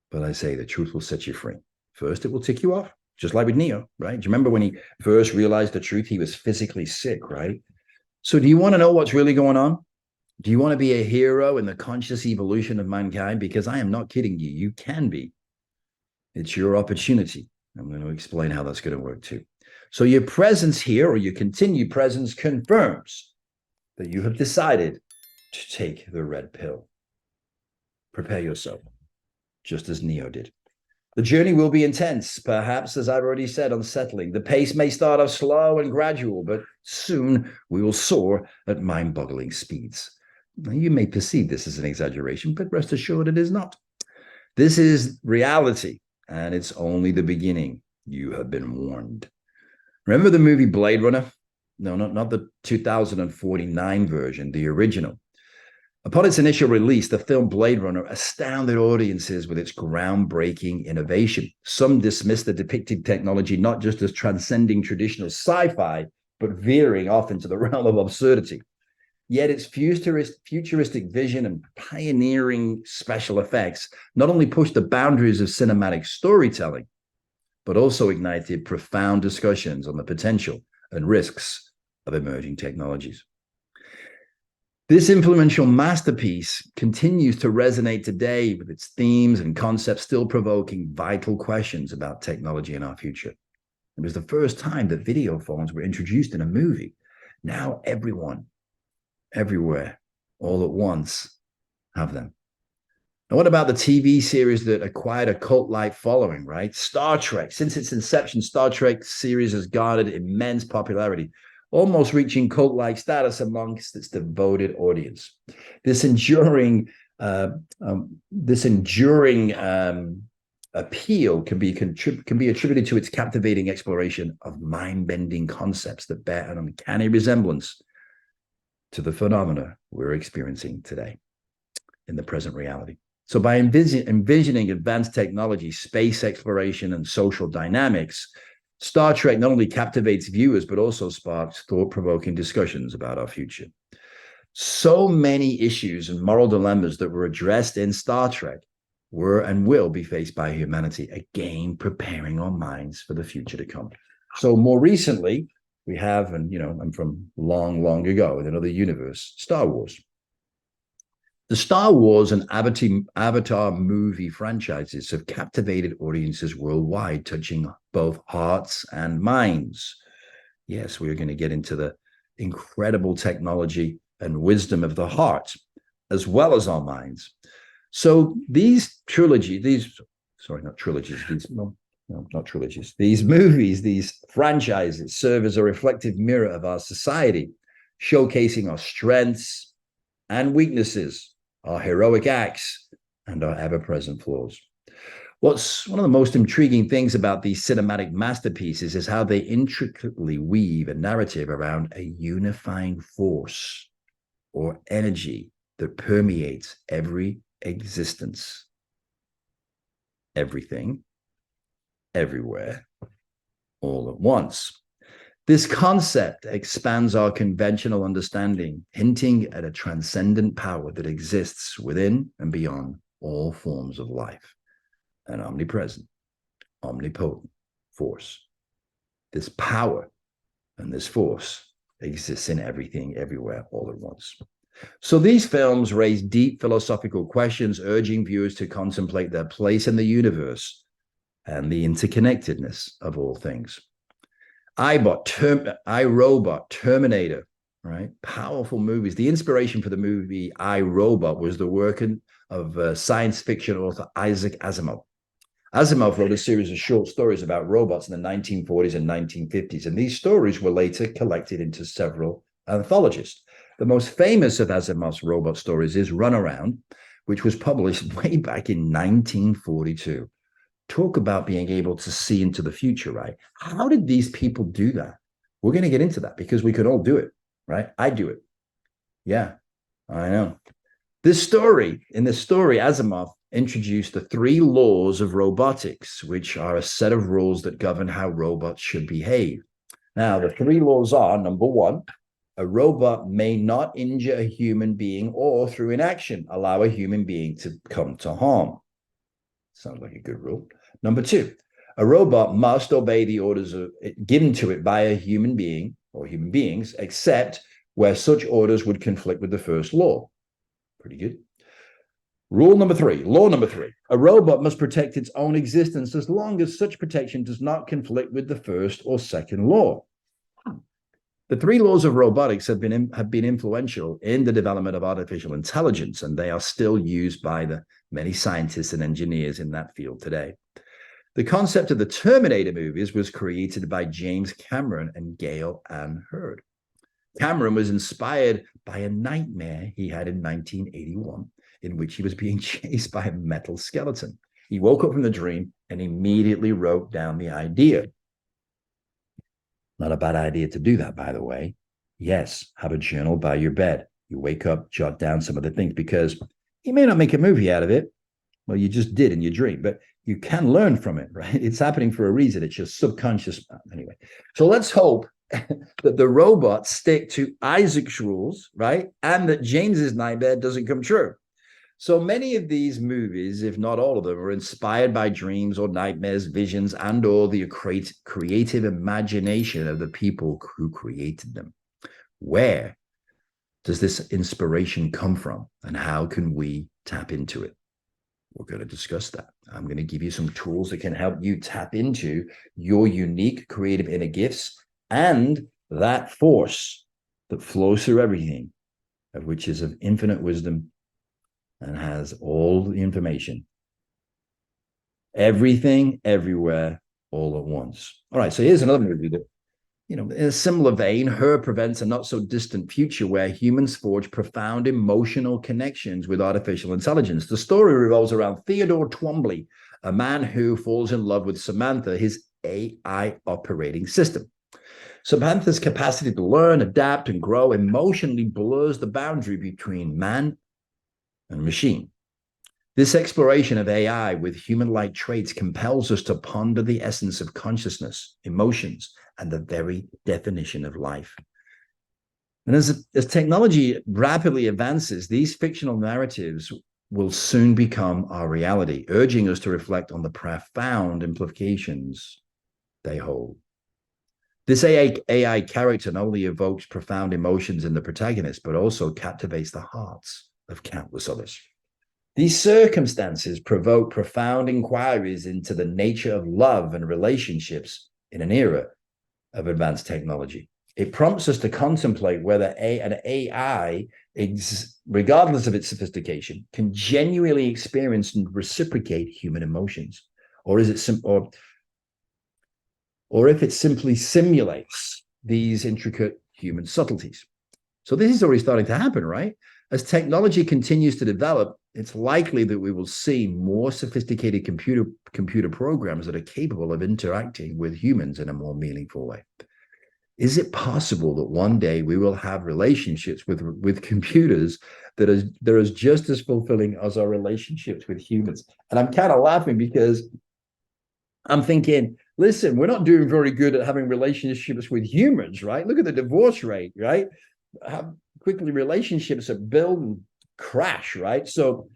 But I say the truth will set you free. First, it will tick you off, just like with Neo, right? Do you remember when he first realized the truth? He was physically sick, right? So do you want to know what's really going on? Do you want to be a hero in the conscious evolution of mankind? Because I am not kidding you. You can be. It's your opportunity. I'm going to explain how that's going to work too. So your presence here, or your continued presence, confirms that you have decided to take the red pill. Prepare yourself, just as Neo did. The journey will be intense, perhaps, as I've already said, unsettling. The pace may start off slow and gradual, but soon we will soar at mind-boggling speeds. Now, you may perceive this as an exaggeration, but rest assured it is not. This is reality, and it's only the beginning. You have been warned. Remember the movie Blade Runner? No, not the 2049 version, the original. Upon its initial release, the film Blade Runner astounded audiences with its groundbreaking innovation. Some dismissed the depicted technology not just as transcending traditional sci-fi, but veering off into the realm of absurdity. Yet its futuristic vision and pioneering special effects not only pushed the boundaries of cinematic storytelling, but also ignited profound discussions on the potential and risks of emerging technologies. This influential masterpiece continues to resonate today with its themes and concepts still provoking vital questions about technology and our future. It was the first time that video phones were introduced in a movie. Now everyone, everywhere, all at once, have them. Now, what about the TV series that acquired a cult-like following, right? Star Trek. Since its inception, Star Trek series has garnered immense popularity, almost reaching cult-like status amongst its devoted audience. This enduring appeal can be attributed to its captivating exploration of mind-bending concepts that bear an uncanny resemblance to the phenomena we're experiencing today in the present reality. So by envisioning advanced technology, space exploration, and social dynamics, Star Trek not only captivates viewers, but also sparks thought-provoking discussions about our future. So many issues and moral dilemmas that were addressed in Star Trek were and will be faced by humanity, again, preparing our minds for the future to come. So more recently, we have, and I'm from long, long ago in another universe, Star Wars. The Star Wars and Avatar movie franchises have captivated audiences worldwide, touching both hearts and minds. Yes, we're going to get into the incredible technology and wisdom of the heart, as well as our minds. So these movies, these franchises serve as a reflective mirror of our society, showcasing our strengths and weaknesses, our heroic acts, and our ever-present flaws. What's one of the most intriguing things about these cinematic masterpieces is how they intricately weave a narrative around a unifying force or energy that permeates every existence, everything, everywhere, all at once. This concept expands our conventional understanding, hinting at a transcendent power that exists within and beyond all forms of life, an omnipresent, omnipotent force. This power and this force exists in everything, everywhere, all at once. So these films raise deep philosophical questions, urging viewers to contemplate their place in the universe and the interconnectedness of all things. iRobot, Terminator, right? Powerful movies. The inspiration for the movie iRobot was the work of science fiction author Isaac Asimov. Asimov wrote a series of short stories about robots in the 1940s and 1950s, and these stories were later collected into several anthologies. The most famous of Asimov's robot stories is Runaround, which was published way back in 1942. Talk about being able to see into the future, right? How did these people do that? We're going to get into that because we could all do it, right? I do it. Yeah, I know. In this story, Asimov introduced the 3 laws of robotics, which are a set of rules that govern how robots should behave. Now, the 3 laws are, number 1, a robot may not injure a human being or, through inaction, allow a human being to come to harm. Sounds like a good rule. Number 2, a robot must obey the orders given to it by a human being or human beings, except where such orders would conflict with the first law. Pretty good. Law number 3, a robot must protect its own existence as long as such protection does not conflict with the first or second law. The 3 laws of robotics have been influential in the development of artificial intelligence, and they are still used by the many scientists and engineers in that field today. The concept of the Terminator movies was created by James Cameron and Gail Ann Hurd. Cameron was inspired by a nightmare he had in 1981, in which he was being chased by a metal skeleton. He woke up from the dream and immediately wrote down the idea. Not a bad idea to do that, by the way. Yes, have a journal by your bed. You wake up, jot down some of the things, because you may not make a movie out of it. Well, you just did in your dream, but you can learn from it, right? It's happening for a reason. It's your subconscious. Anyway, so let's hope that the robots stick to Isaac's rules, right? And that James's nightmare doesn't come true. So many of these movies, if not all of them, are inspired by dreams or nightmares, visions, and or the creative imagination of the people who created them. Where does this inspiration come from, and how can we tap into it? We're going to discuss that. I'm going to give you some tools that can help you tap into your unique creative inner gifts and that force that flows through everything, of which is of infinite wisdom and has all the information. Everything, everywhere, all at once. All right, so here's another movie that, in a similar vein, Her presents a not so distant future where humans forge profound emotional connections with artificial intelligence. The story revolves around Theodore Twombly, a man who falls in love with Samantha, his AI operating system. Samantha's capacity to learn, adapt, and grow emotionally blurs the boundary between man and machine. This exploration of AI with human-like traits compels us to ponder the essence of consciousness, emotions, and the very definition of life. And as technology rapidly advances, these fictional narratives will soon become our reality, urging us to reflect on the profound implications they hold. This AI character not only evokes profound emotions in the protagonist, but also captivates the hearts of countless others. These circumstances provoke profound inquiries into the nature of love and relationships in an era of advanced technology. It prompts us to contemplate whether an AI, regardless of its sophistication, can genuinely experience and reciprocate human emotions, or is it or if it simply simulates these intricate human subtleties. So this is already starting to happen, right? As technology continues to develop, it's likely that we will see more sophisticated computer programs that are capable of interacting with humans in a more meaningful way. Is it possible that one day we will have relationships with computers that are just as fulfilling as our relationships with humans? And I'm kind of laughing because I'm thinking, listen, we're not doing very good at having relationships with humans, right? Look at the divorce rate, right? How quickly relationships are built and crash, right? So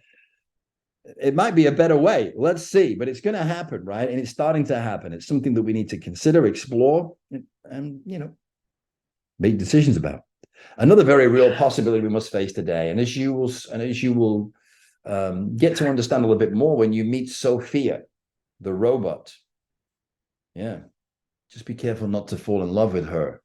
it might be a better way. Let's see, but it's going to happen, right? And it's starting to happen. It's something that we need to consider, explore, and make decisions about. Another very real possibility we must face today, and as you will get to understand a little bit more when you meet Sophia, the robot. Yeah, just be careful not to fall in love with her.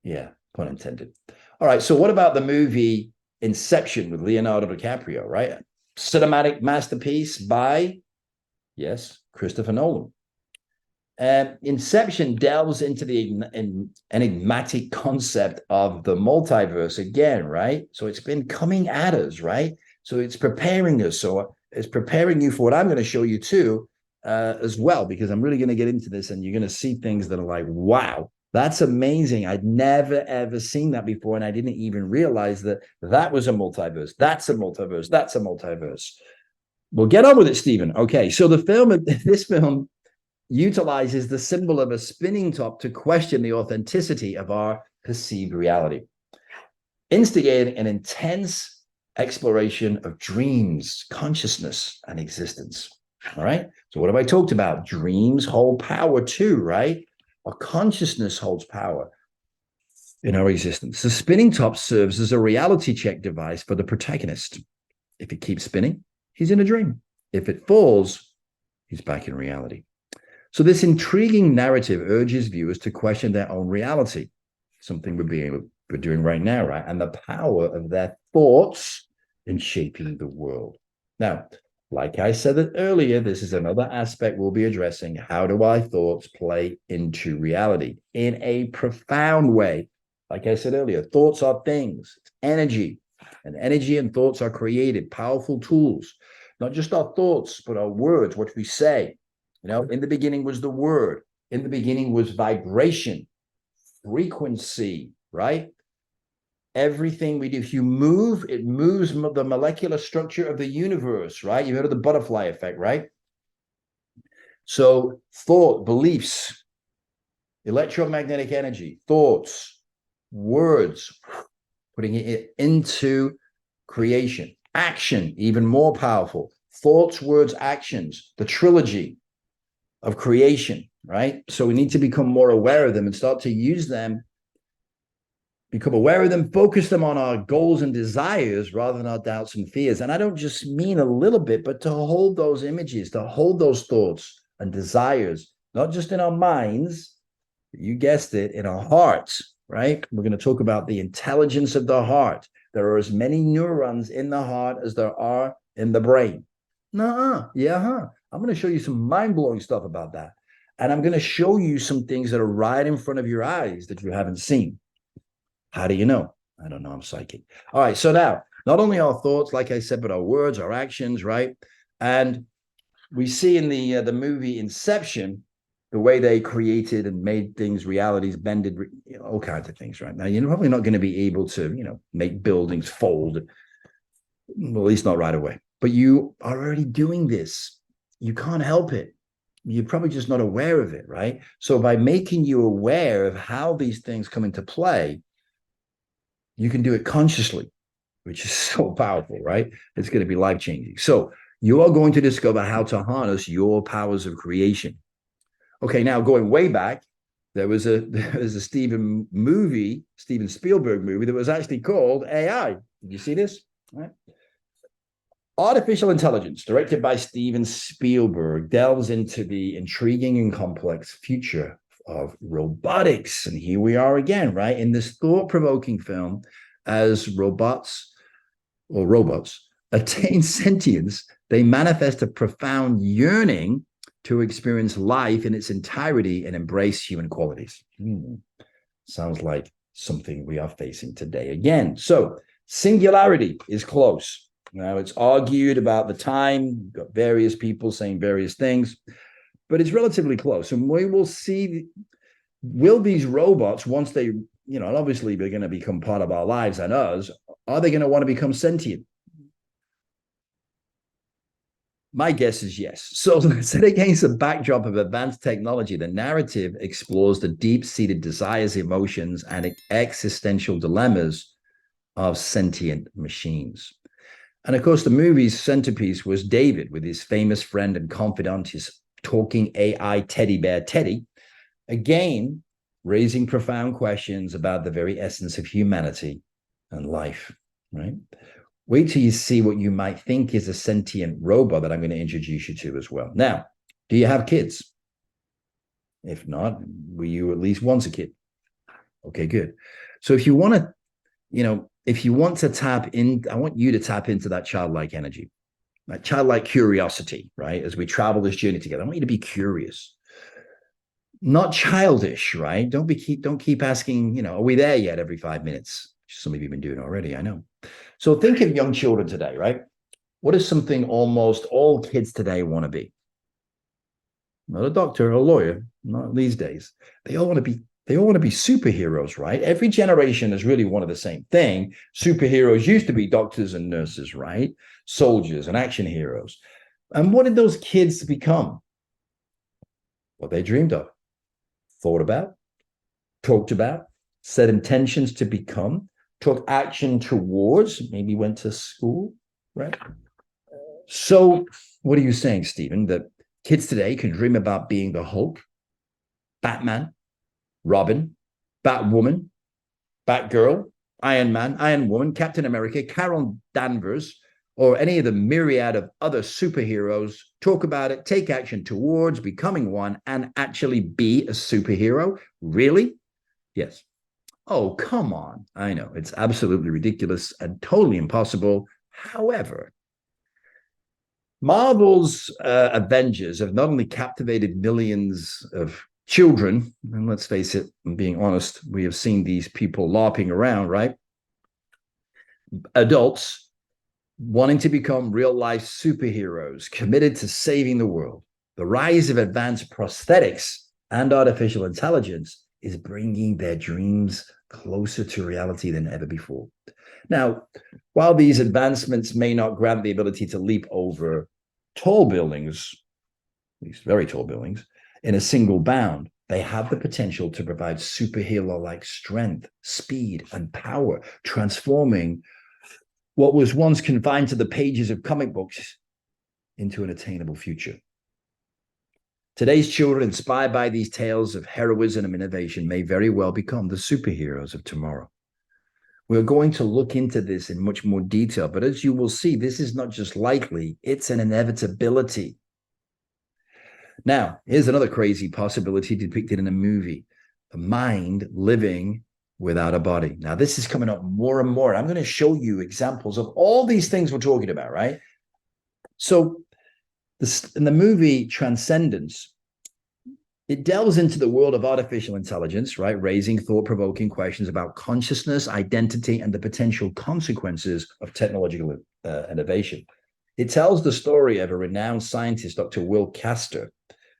Yeah, pun intended. All right, so what about the movie Inception with Leonardo DiCaprio, right? Cinematic masterpiece by, yes, Christopher Nolan. Inception delves into the enigmatic concept of the multiverse again, right? So it's been coming at us, right? So it's preparing us. So it's preparing you for what I'm going to show you too, as well, because I'm really going to get into this and you're going to see things that are like, wow, that's amazing. I'd never, ever seen that before. And I didn't even realize that was a multiverse. That's a multiverse. That's a multiverse. Well, get on with it, Stephen. Okay, so this film utilizes the symbol of a spinning top to question the authenticity of our perceived reality, instigating an intense exploration of dreams, consciousness, and existence. All right. So, what have I talked about? Dreams hold power too, right? Our consciousness holds power in our existence. The spinning top serves as a reality check device for the protagonist. If it keeps spinning, he's in a dream. If it falls, he's back in reality. So, this intriguing narrative urges viewers to question their own reality, something we're doing right now, right? And the power of their thoughts in shaping the world. Now, like I said earlier, this is another aspect we'll be addressing. How do our thoughts play into reality in a profound way? Like I said earlier, thoughts are things, it's energy, and energy and thoughts are created, powerful tools. Not just our thoughts, but our words, what we say. You know, in the beginning was the word. In the beginning was vibration, frequency, right? Everything we do, if you move, it moves the molecular structure of the universe, right? You heard of the butterfly effect, right? So thought, beliefs, electromagnetic energy, thoughts, words, putting it into creation, action, even more powerful. Thoughts, words, actions, the trilogy of creation, right? So we need to become more aware of them and start to use them, become aware of them, focus them on our goals and desires rather than our doubts and fears. And I don't just mean a little bit, but to hold those images, to hold those thoughts and desires, not just in our minds, you guessed it, in our hearts, right? We're going to talk about the intelligence of the heart. There are as many neurons in the heart as there are in the brain. I'm going to show you some mind-blowing stuff about that. And I'm going to show you some things that are right in front of your eyes that you haven't seen. How do you know? I don't know. I'm psychic. All right. So now, not only our thoughts, like I said, but our words, our actions, right? And we see in the movie Inception, the way they created and made things realities, bended, all kinds of things, right? Now, you're probably not going to be able to, make buildings fold, well, at least not right away. But you are already doing this. You can't help it. You're probably just not aware of it, right? So by making you aware of how these things come into play, you can do it consciously, which is so powerful, right? It's going to be life-changing. So you are going to discover how to harness your powers of creation. Okay, now going way back, there was a Steven Spielberg movie that was actually called AI. Did you see this? All right. Artificial Intelligence, directed by Steven Spielberg, delves into the intriguing and complex future of robotics. And here we are again, right? In this thought-provoking film, as robots attain sentience, they manifest a profound yearning to experience life in its entirety and embrace human qualities. Sounds like something we are facing today again. So singularity is close. Now, it's argued about the time. You've got various people saying various things, but it's relatively close. And we will see, will these robots, once they, obviously they're going to become part of our lives and us, are they going to want to become sentient? My guess is yes. So set against the backdrop of advanced technology, the narrative explores the deep-seated desires, emotions, and existential dilemmas of sentient machines. And of course, the movie's centerpiece was David with his famous friend and confidant, his talking AI teddy bear, Teddy, again, raising profound questions about the very essence of humanity and life, right? Wait till you see what you might think is a sentient robot that I'm going to introduce you to as well. Now, do you have kids? If not, were you at least once a kid? Okay, good. So if you want to, if you want to tap in, I want you to tap into that childlike energy, that childlike curiosity, right? As we travel this journey together, I want you to be curious, not childish, right? Don't keep asking, are we there yet every 5 minutes? Some of you have been doing already, I know. So think of young children today, right? What is something almost all kids today want to be? Not a doctor or a lawyer, not these days. They all want to be superheroes, right? Every generation has really wanted the same thing. Superheroes used to be doctors and nurses, right? Soldiers and action heroes. And what did those kids become? What they dreamed of, thought about, talked about, set intentions to become, took action towards, maybe went to school, right? So, what are you saying, Stephen? That kids today can dream about being the Hulk, Batman, Robin, Batwoman, Batgirl, Iron Man, Iron Woman, Captain America, Carol Danvers, or any of the myriad of other superheroes, talk about it, take action towards becoming one, and actually be a superhero? Really? Yes. Oh, come on. I know it's absolutely ridiculous and totally impossible. However, Marvel's Avengers have not only captivated millions of children, and let's face it, I'm being honest, we have seen these people LARPing around, right? Adults wanting to become real life superheroes committed to saving the world. The rise of advanced prosthetics and artificial intelligence is bringing their dreams closer to reality than ever before. Now, while these advancements may not grant the ability to leap over tall buildings, these very tall buildings, in a single bound, they have the potential to provide superhero-like strength, speed, and power, transforming what was once confined to the pages of comic books into an attainable future. Today's children, inspired by these tales of heroism and innovation, may very well become the superheroes of tomorrow. We're going to look into this in much more detail, but as you will see, this is not just likely, it's an inevitability. Now, here's another crazy possibility depicted in a movie: the mind living without a body. Now, this is coming up more and more. I'm going to show you examples of all these things we're talking about, right? So, in the movie Transcendence, it delves into the world of artificial intelligence, right? Raising thought-provoking questions about consciousness, identity, and the potential consequences of technological innovation. It tells the story of a renowned scientist, Dr. Will Castor,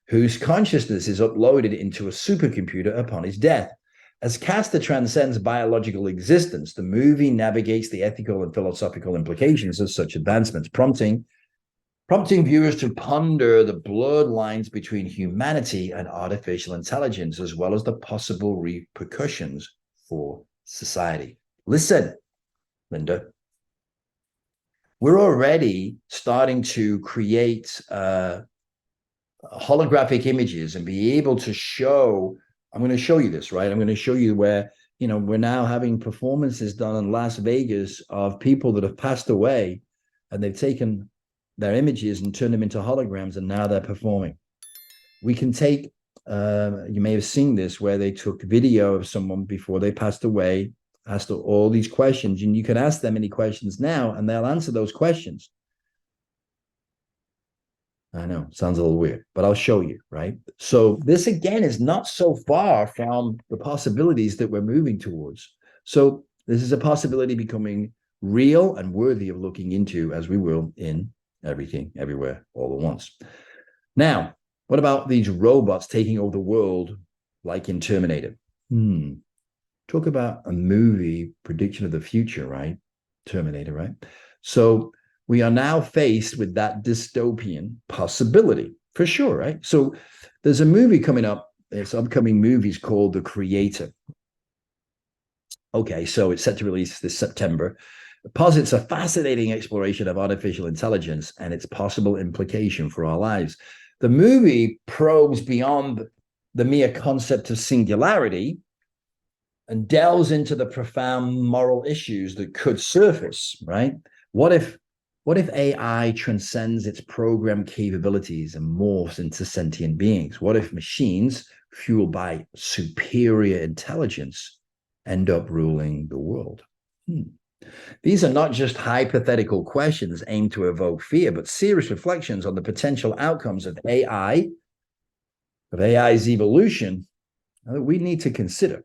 whose consciousness is uploaded into a supercomputer upon his death. As Castor transcends biological existence, the movie navigates the ethical and philosophical implications of such advancements, prompting viewers to ponder the blurred lines between humanity and artificial intelligence, as well as the possible repercussions for society. Listen, Linda, we're already starting to create holographic images and be able to show. I'm going to show you this, right? I'm going to show you where, we're now having performances done in Las Vegas of people that have passed away, and they've taken their images and turned them into holograms, and now they're performing. We can take, you may have seen this, where they took video of someone before they passed away, asked all these questions, and you can ask them any questions now, and they'll answer those questions. I know, sounds a little weird, but I'll show you, right? So this, again, is not so far from the possibilities that we're moving towards. So this is a possibility becoming real and worthy of looking into, as we will in Everything, Everywhere, All at Once. Now, what about these robots taking over the world like in Terminator? Talk about a movie prediction of the future, right? Terminator, right? So we are now faced with that dystopian possibility, for sure, right? So there's a movie coming up, this upcoming movie is called The Creator. Okay, so it's set to release this September. It posits a fascinating exploration of artificial intelligence and its possible implication for our lives. The movie probes beyond the mere concept of singularity and delves into the profound moral issues that could surface, right? What if AI transcends its program capabilities and morphs into sentient beings? What if machines, fueled by superior intelligence, end up ruling the world? These are not just hypothetical questions aimed to evoke fear, but serious reflections on the potential outcomes of AI's evolution that we need to consider.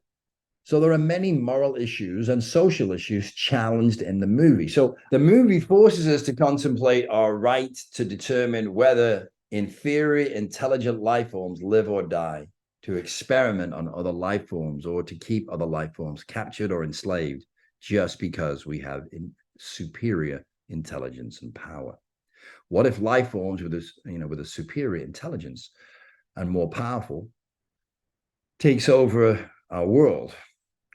So there are many moral issues and social issues challenged in the movie. So the movie forces us to contemplate our right to determine whether inferior intelligent life forms live or die, to experiment on other life forms, or to keep other life forms captured or enslaved just because we have superior intelligence and power. What if life forms with this, with a superior intelligence and more powerful takes over our world?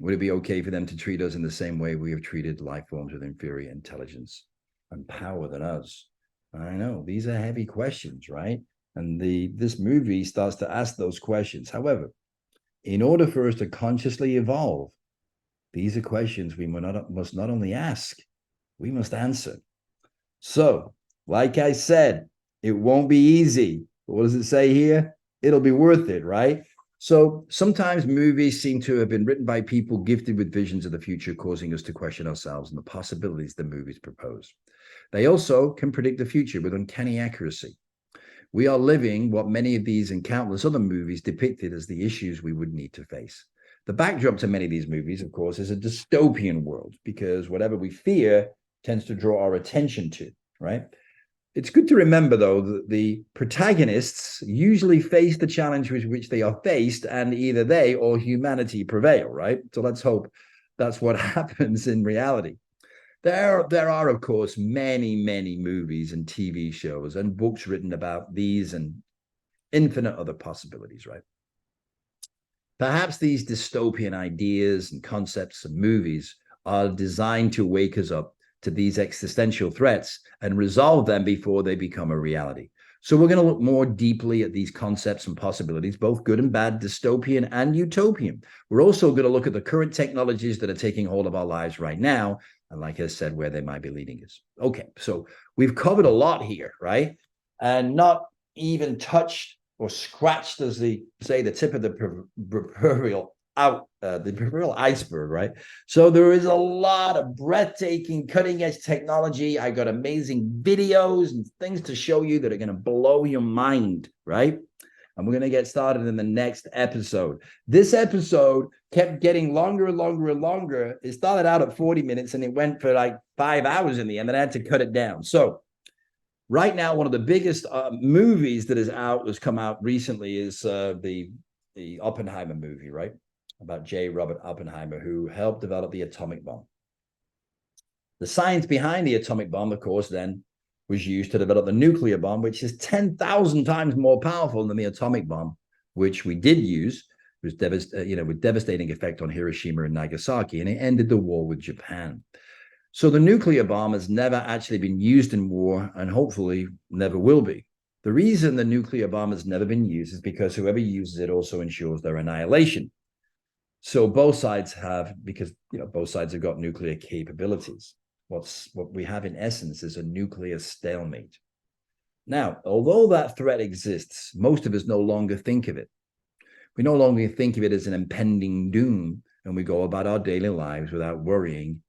Would it be okay for them to treat us in the same way we have treated life forms with inferior intelligence and power than us? I know these are heavy questions, right? And this movie starts to ask those questions. However, in order for us to consciously evolve, these are questions we must not only ask, we must answer. So, like I said, it won't be easy. But what does it say here? It'll be worth it, right? So sometimes movies seem to have been written by people gifted with visions of the future, causing us to question ourselves and the possibilities the movies propose. They also can predict the future with uncanny accuracy. We are living what many of these and countless other movies depicted as the issues we would need to face. The backdrop to many of these movies, of course, is a dystopian world, because whatever we fear tends to draw our attention to, right? It's good to remember, though, that the protagonists usually face the challenge with which they are faced, and either they or humanity prevail, right? So let's hope that's what happens in reality. There are, of course, many, many movies and TV shows and books written about these and infinite other possibilities, right? Perhaps these dystopian ideas and concepts and movies are designed to wake us up to these existential threats and resolve them before they become a reality. So we're going to look more deeply at these concepts and possibilities, both good and bad, dystopian and utopian. We're also going to look at the current technologies that are taking hold of our lives right now, and like I said, where they might be leading us. Okay, so we've covered a lot here, right? And not even touched or scratched, as they say, the tip of the proverbial iceberg, right? So there is a lot of breathtaking, cutting edge technology. I got amazing videos and things to show you that are going to blow your mind, right? And we're going to get started in the next episode. This episode kept getting longer and longer and longer. It started out at 40 minutes and it went for like 5 hours in the end, and I had to cut it down. So right now, one of the biggest movies that has come out recently is the Oppenheimer movie, right? About J. Robert Oppenheimer, who helped develop the atomic bomb. The science behind the atomic bomb, of course, then was used to develop the nuclear bomb, which is 10,000 times more powerful than the atomic bomb, which we did use, was with devastating effect on Hiroshima and Nagasaki, and it ended the war with Japan. So the nuclear bomb has never actually been used in war, and hopefully never will be. The reason the nuclear bomb has never been used is because whoever uses it also ensures their annihilation. So both sides have, because both sides have got nuclear capabilities. What we have in essence is a nuclear stalemate. Now, although that threat exists, most of us no longer think of it. We no longer think of it as an impending doom, and we go about our daily lives without worrying,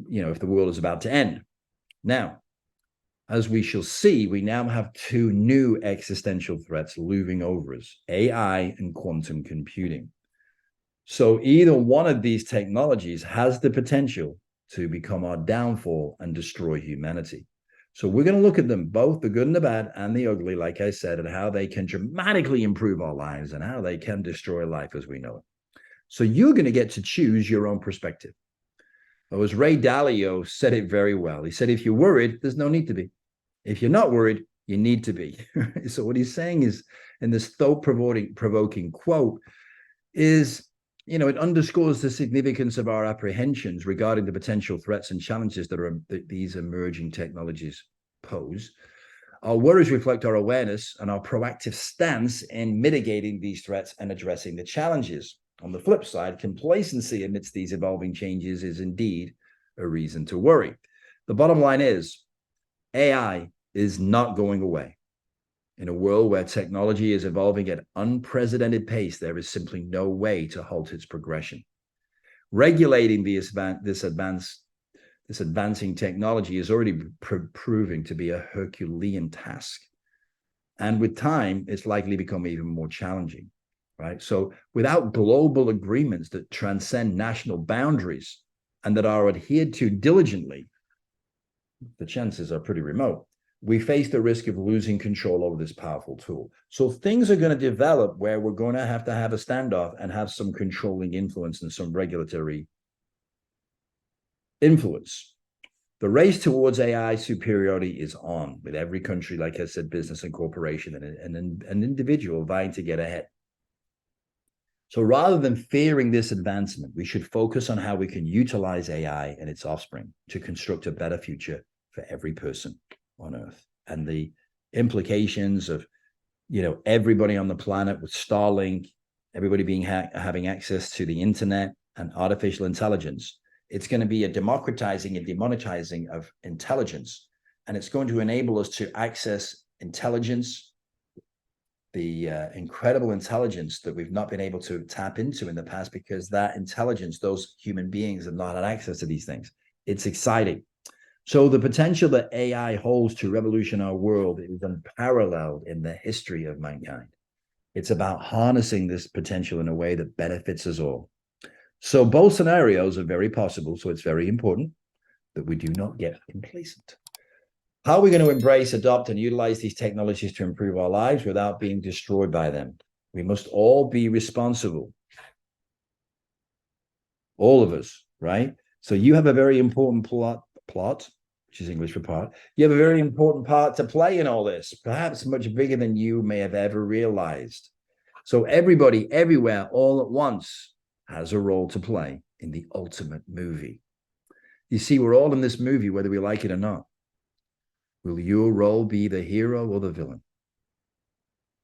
if the world is about to end. Now, as we shall see, we now have two new existential threats looming over us: AI and quantum computing. So either one of these technologies has the potential to become our downfall and destroy humanity. So we're going to look at them, both the good and the bad and the ugly, like I said, and how they can dramatically improve our lives and how they can destroy life as we know it. So you're going to get to choose your own perspective. As Ray Dalio said it very well. He said, if you're worried, there's no need to be. If you're not worried, you need to be. So what he's saying is, in this thought-provoking quote, is, it underscores the significance of our apprehensions regarding the potential threats and challenges that these emerging technologies pose. Our worries reflect our awareness and our proactive stance in mitigating these threats and addressing the challenges. On the flip side, complacency amidst these evolving changes is indeed a reason to worry. The bottom line is, AI is not going away. In a world where technology is evolving at unprecedented pace, there is simply no way to halt its progression. Regulating this advancing technology is already proving to be a Herculean task. And with time, it's likely to become even more challenging, right? So without global agreements that transcend national boundaries and that are adhered to diligently, the chances are pretty remote. We face the risk of losing control over this powerful tool. So things are going to develop where we're going to have a standoff and have some controlling influence and some regulatory influence. The race towards AI superiority is on, with every country, like I said, business and corporation, and an individual vying to get ahead. So rather than fearing this advancement, we should focus on how we can utilize AI and its offspring to construct a better future for every person on Earth. And the implications of, everybody on the planet with Starlink, everybody having access to the internet and artificial intelligence. It's going to be a democratizing and demonetizing of intelligence. And it's going to enable us to access intelligence, the incredible intelligence that we've not been able to tap into in the past, because that intelligence, those human beings have not had access to these things. It's exciting. So the potential that AI holds to revolutionize our world is unparalleled in the history of mankind. It's about harnessing this potential in a way that benefits us all. So both scenarios are very possible. So it's very important that we do not get complacent. How are we going to embrace, adopt, and utilize these technologies to improve our lives without being destroyed by them? We must all be responsible. All of us, right? So you have a very important plot, which is English for part. You have a very important part to play in all this, perhaps much bigger than you may have ever realized. So everybody, everywhere, all at once has a role to play in the ultimate movie. You see, we're all in this movie, whether we like it or not. Will your role be the hero or the villain?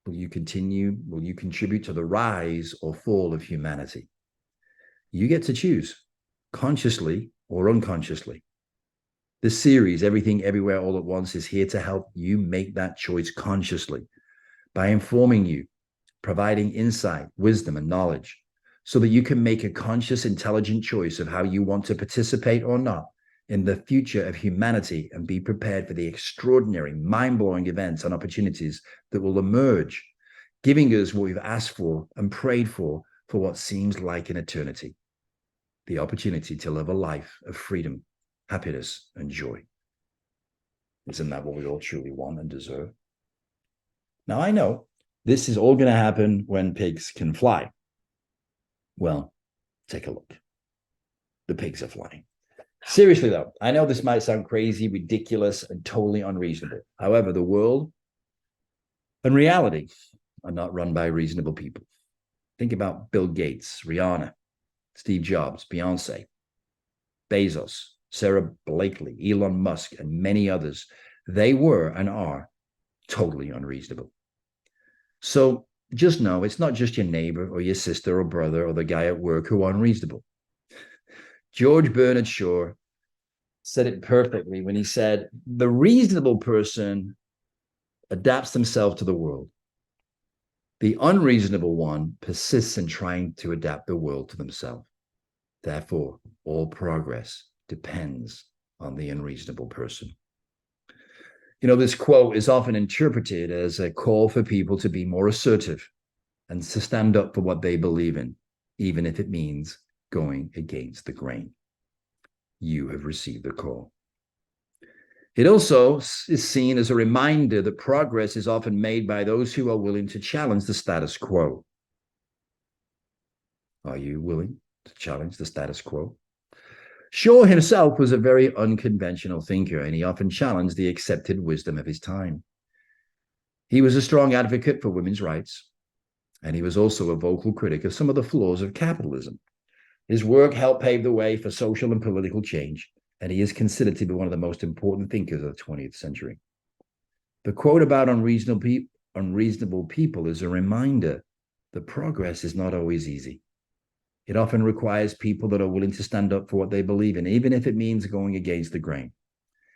Will you contribute to the rise or fall of humanity? You get to choose, consciously or unconsciously. This series, Everything Everywhere All at Once, is here to help you make that choice consciously by informing you, providing insight, wisdom, and knowledge so that you can make a conscious, intelligent choice of how you want to participate or not in the future of humanity and be prepared for the extraordinary, mind-blowing events and opportunities that will emerge, giving us what we've asked for and prayed for what seems like an eternity. The opportunity to live a life of freedom, happiness, and joy. Isn't that what we all truly want and deserve? Now, I know this is all going to happen when pigs can fly. Well, take a look. The pigs are flying. Seriously, though, I know this might sound crazy, ridiculous, and totally unreasonable. However, the world and reality are not run by reasonable people. Think about Bill Gates, Rihanna, Steve Jobs, Beyonce, Bezos, Sarah Blakely, Elon Musk, and many others. They were and are totally unreasonable. So just know it's not just your neighbor or your sister or brother or the guy at work who are unreasonable. George Bernard Shaw said it perfectly when he said, the reasonable person adapts themselves to the world. The unreasonable one persists in trying to adapt the world to themselves. Therefore, all progress depends on the unreasonable person. This quote is often interpreted as a call for people to be more assertive and to stand up for what they believe in, even if it means going against the grain. You have received the call. It also is seen as a reminder that progress is often made by those who are willing to challenge the status quo. Are you willing to challenge the status quo? Shaw himself was a very unconventional thinker, and he often challenged the accepted wisdom of his time. He was a strong advocate for women's rights, and he was also a vocal critic of some of the flaws of capitalism. His work helped pave the way for social and political change, and he is considered to be one of the most important thinkers of the 20th century. The quote about unreasonable people is a reminder that progress is not always easy. It often requires people that are willing to stand up for what they believe in, even if it means going against the grain.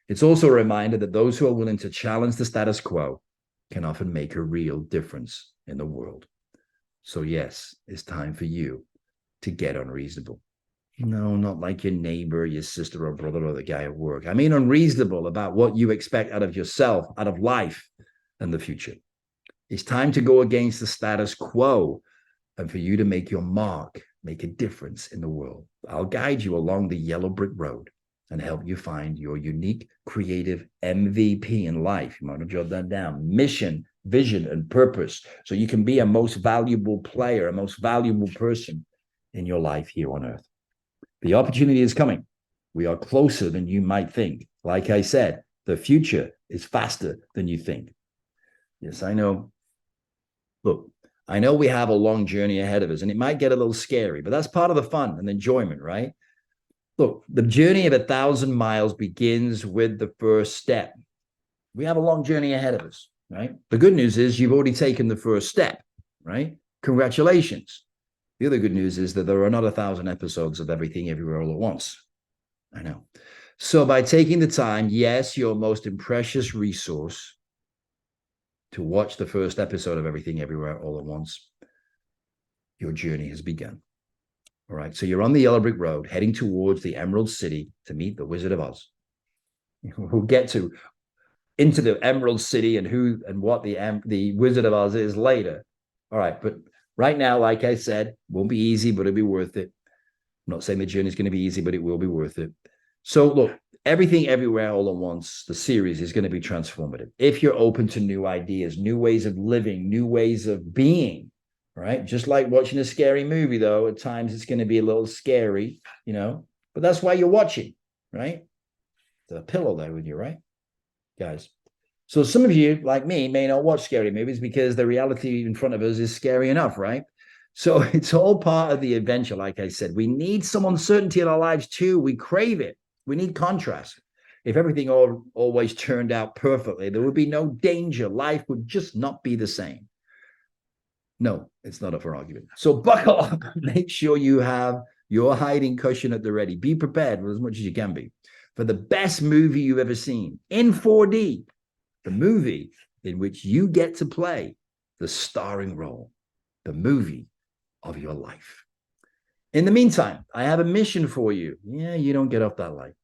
It's also a reminder that those who are willing to challenge the status quo can often make a real difference in the world. So yes, it's time for you to get unreasonable. No, not like your neighbor, your sister or brother or the guy at work. I mean unreasonable about what you expect out of yourself, out of life and the future. It's time to go against the status quo and for you to make your mark, make a difference in the world. I'll guide you along the yellow brick road and help you find your unique, creative MVP in life. You might want to jot that down. Mission, vision, and purpose. So you can be a most valuable player, a most valuable person in your life here on earth. The opportunity is coming. We are closer than you might think. Like I said, the future is faster than you think. Yes, I know. Look, I know we have a long journey ahead of us, and it might get a little scary, but that's part of the fun and enjoyment, right? Look, the journey of 1,000 miles begins with the first step. We have a long journey ahead of us, right? The good news is you've already taken the first step, right? Congratulations. The other good news is that there are another 1,000 episodes of Everything Everywhere All at Once. I know. So by taking the time, yes, your most precious resource to watch the first episode of Everything Everywhere All at Once, your journey has begun. All right. So you're on the yellow brick road heading towards the Emerald City to meet the Wizard of Oz. We'll get to into the Emerald City and who and what the Wizard of Oz is later. All right. But right now, like I said, won't be easy, but it'll be worth it. I'm not saying the journey is going to be easy, but it will be worth it. So look, Everything Everywhere All at Once, the series is going to be transformative. If you're open to new ideas, new ways of living, new ways of being, right? Just like watching a scary movie, though, at times it's going to be a little scary, but that's why you're watching, right? The pillow there with you, right? Guys. So some of you, like me, may not watch scary movies because the reality in front of us is scary enough, right? So it's all part of the adventure, like I said. We need some uncertainty in our lives too. We crave it. We need contrast. If everything always turned out perfectly, there would be no danger. Life would just not be the same. No, it's not up for argument. So buckle up. Make sure you have your hiding cushion at the ready. Be prepared as much as you can be for the best movie you've ever seen in 4D. The movie in which you get to play the starring role, the movie of your life. In the meantime, I have a mission for you. Yeah, you don't get off that light.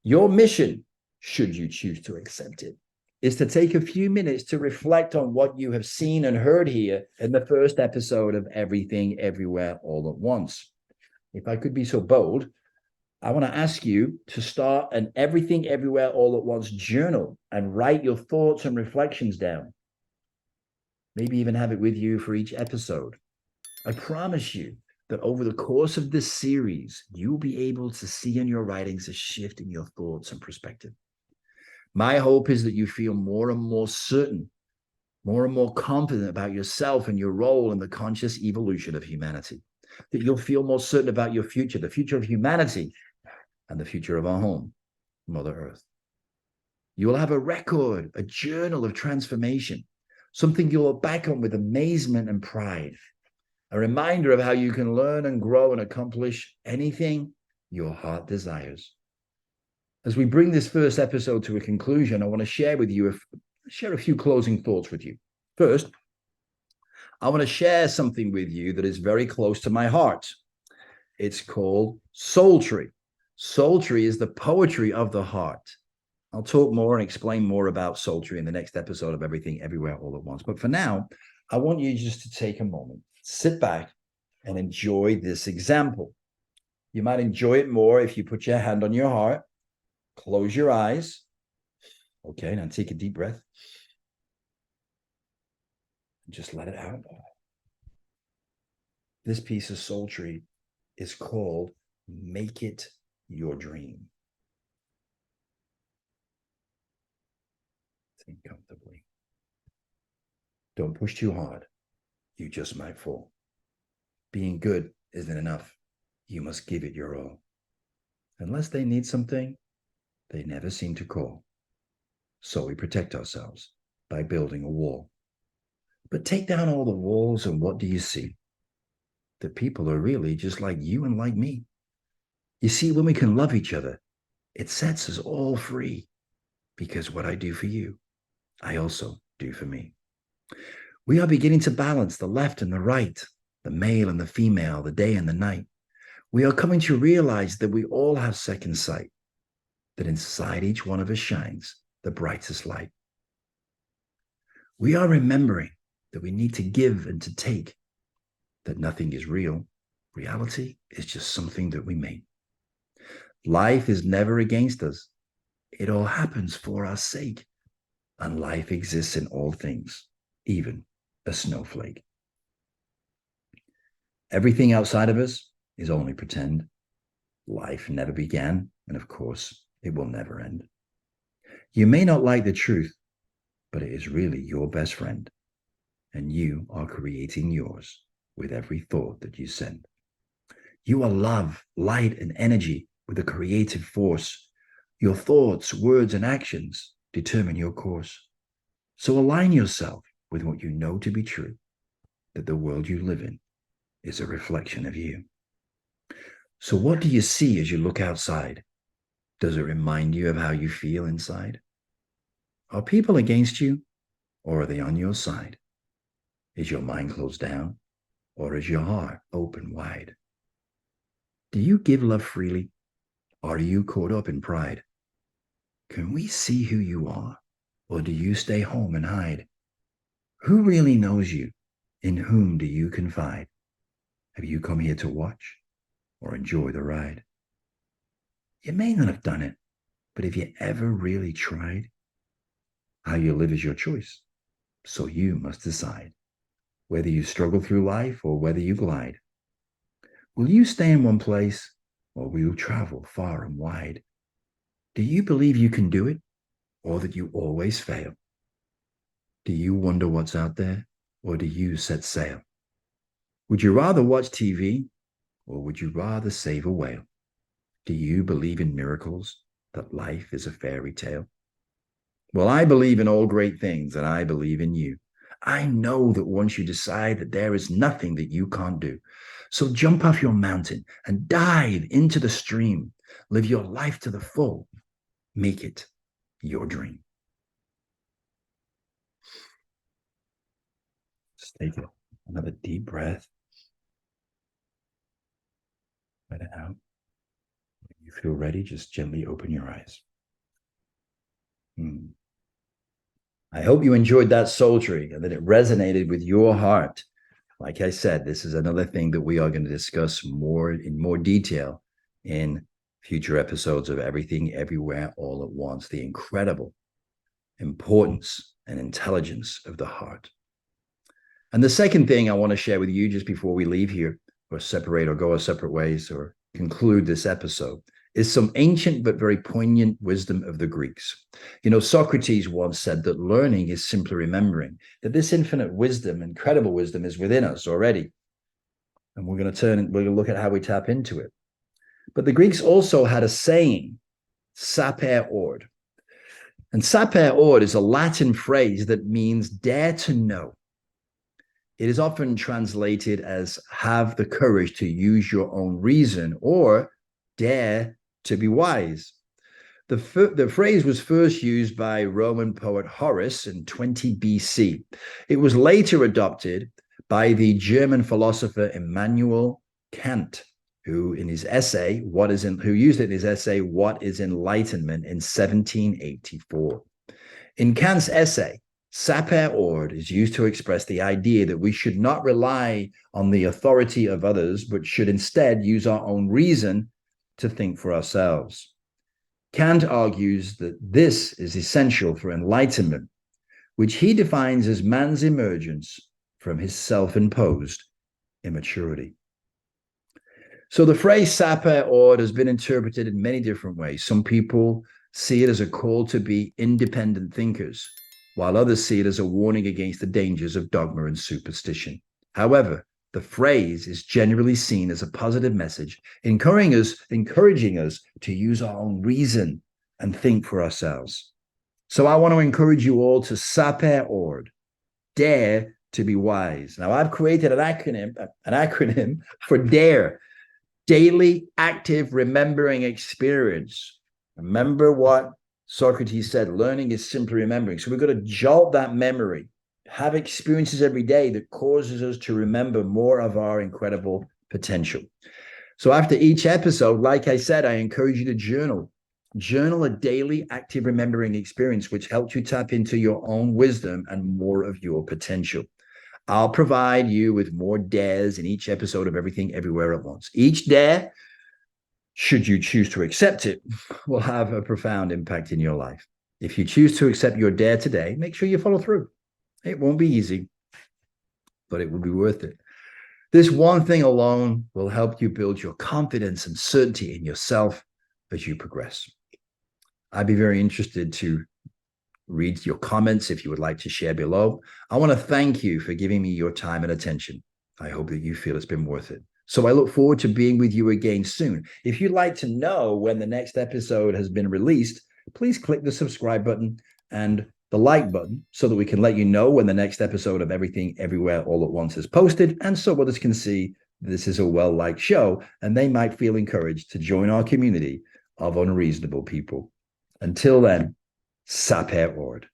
Your mission, should you choose to accept it, is to take a few minutes to reflect on what you have seen and heard here in the first episode of Everything Everywhere All at Once. If I could be so bold, I want to ask you to start an Everything Everywhere All at Once journal and write your thoughts and reflections down. Maybe even have it with you for each episode. I promise you that over the course of this series, you'll be able to see in your writings a shift in your thoughts and perspective. My hope is that you feel more and more certain, more and more confident about yourself and your role in the conscious evolution of humanity. That you'll feel more certain about your future, the future of humanity, and the future of our home, Mother Earth. You will have a record, a journal of transformation, something you'll look back on with amazement and pride. A reminder of how you can learn and grow and accomplish anything your heart desires. As we bring this first episode to a conclusion, I want to share a few closing thoughts with you. First, I want to share something with you that is very close to my heart. It's called Soultry. Soultry is the poetry of the heart. I'll talk more and explain more about Soultry in the next episode of Everything Everywhere All at Once. But for now, I want you just to take a moment, sit back, and enjoy this example. You might enjoy it more if you put your hand on your heart, close your eyes. Okay, now take a deep breath. Just let it out. This piece of Soultry is called Make It Your Dream. Think comfortably. Don't push too hard. You just might fall. Being good isn't enough. You must give it your all. Unless they need something, they never seem to call. So we protect ourselves by building a wall. But take down all the walls and what do you see? The people are really just like you and like me. You see, when we can love each other, it sets us all free. Because what I do for you, I also do for me. We are beginning to balance the left and the right, the male and the female, the day and the night. We are coming to realize that we all have second sight, that inside each one of us shines the brightest light. We are remembering that we need to give and to take, that nothing is real. Reality is just something that we make. Life is never against us. It all happens for our sake. And life exists in all things, even a snowflake. Everything outside of us is only pretend. Life never began, and of course, It will never end. You may not like the truth, but it is really your best friend, and you are creating yours with every thought that you send. You are love, light, and energy with a creative force. Your thoughts, words, and actions determine your course. So align yourself with what you know to be true, that the world you live in is a reflection of you. So what do you see as you look outside? Does it remind you of how you feel inside? Are people against you, or are they on your side? Is your mind closed down, or is your heart open wide? Do you give love freely, or are you caught up in pride? Can we see who you are, or do you stay home and hide? Who really knows you? In whom do you confide? Have you come here to watch or enjoy the ride? You may not have done it, but have you ever really tried? How you live is your choice, so you must decide whether you struggle through life or whether you glide. Will you stay in one place, or will you travel far and wide? Do you believe you can do it, or that you always fail? Do you wonder what's out there, or do you set sail? Would you rather watch TV, or would you rather save a whale? Do you believe in miracles, that life is a fairy tale? Well, I believe in all great things, and I believe in you. I know that once you decide that there is nothing that you can't do, so jump off your mountain and dive into the stream. Live your life to the full. Make it your dream. Just take another deep breath. Let it out. When you feel ready, just gently open your eyes. I hope you enjoyed that soul tree and that it resonated with your heart. Like I said, this is another thing that we are going to discuss in more detail in future episodes of Everything Everywhere All at Once, the incredible importance and intelligence of the heart. And the second thing I want to share with you just before we leave here, or separate or go our separate ways or conclude this episode, is some ancient but very poignant wisdom of the Greeks. You know, Socrates once said that learning is simply remembering, that this infinite wisdom, incredible wisdom, is within us already. And we're going to look at how we tap into it. But the Greeks also had a saying, saper ord. And saper ord is a Latin phrase that means dare to know. It is often translated as have the courage to use your own reason or dare to be wise. The phrase was first used by Roman poet Horace in 20 BC. It was later adopted by the German philosopher Immanuel Kant, who used it in his essay, What is Enlightenment, in 1784. In Kant's essay, saper ord is used to express the idea that we should not rely on the authority of others, but should instead use our own reason to think for ourselves. Kant argues that this is essential for enlightenment, which he defines as man's emergence from his self-imposed immaturity. So the phrase saper ord has been interpreted in many different ways. Some people see it as a call to be independent thinkers, while others see it as a warning against the dangers of dogma and superstition. However, the phrase is generally seen as a positive message, encouraging us to use our own reason and think for ourselves. So I want to encourage you all to saper ord, dare to be wise. Now, I've created an acronym for DARE, Daily Active Remembering Experience. Remember what Socrates said, learning is simply remembering. So we've got to jolt that memory, have experiences every day that causes us to remember more of our incredible potential. So after each episode, like I said, I encourage you to journal a daily active remembering experience, which helps you tap into your own wisdom and more of your potential. I'll provide you with more dares in each episode of Everything Everywhere at Once. Each dare, should you choose to accept it, will have a profound impact in your life. If you choose to accept your dare today, make sure you follow through. It won't be easy, but it will be worth it. This one thing alone will help you build your confidence and certainty in yourself as you progress. I'd be very interested to read your comments if you would like to share below. I want to thank you for giving me your time and attention. I hope that you feel it's been worth it. So I look forward to being with you again soon. If you'd like to know when the next episode has been released, please click the subscribe button and the like button so that we can let you know when the next episode of Everything Everywhere All at Once is posted, and so others can see this is a well-liked show and they might feel encouraged to join our community of unreasonable people. Until then, Saper Ord,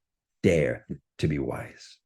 dare to be wise.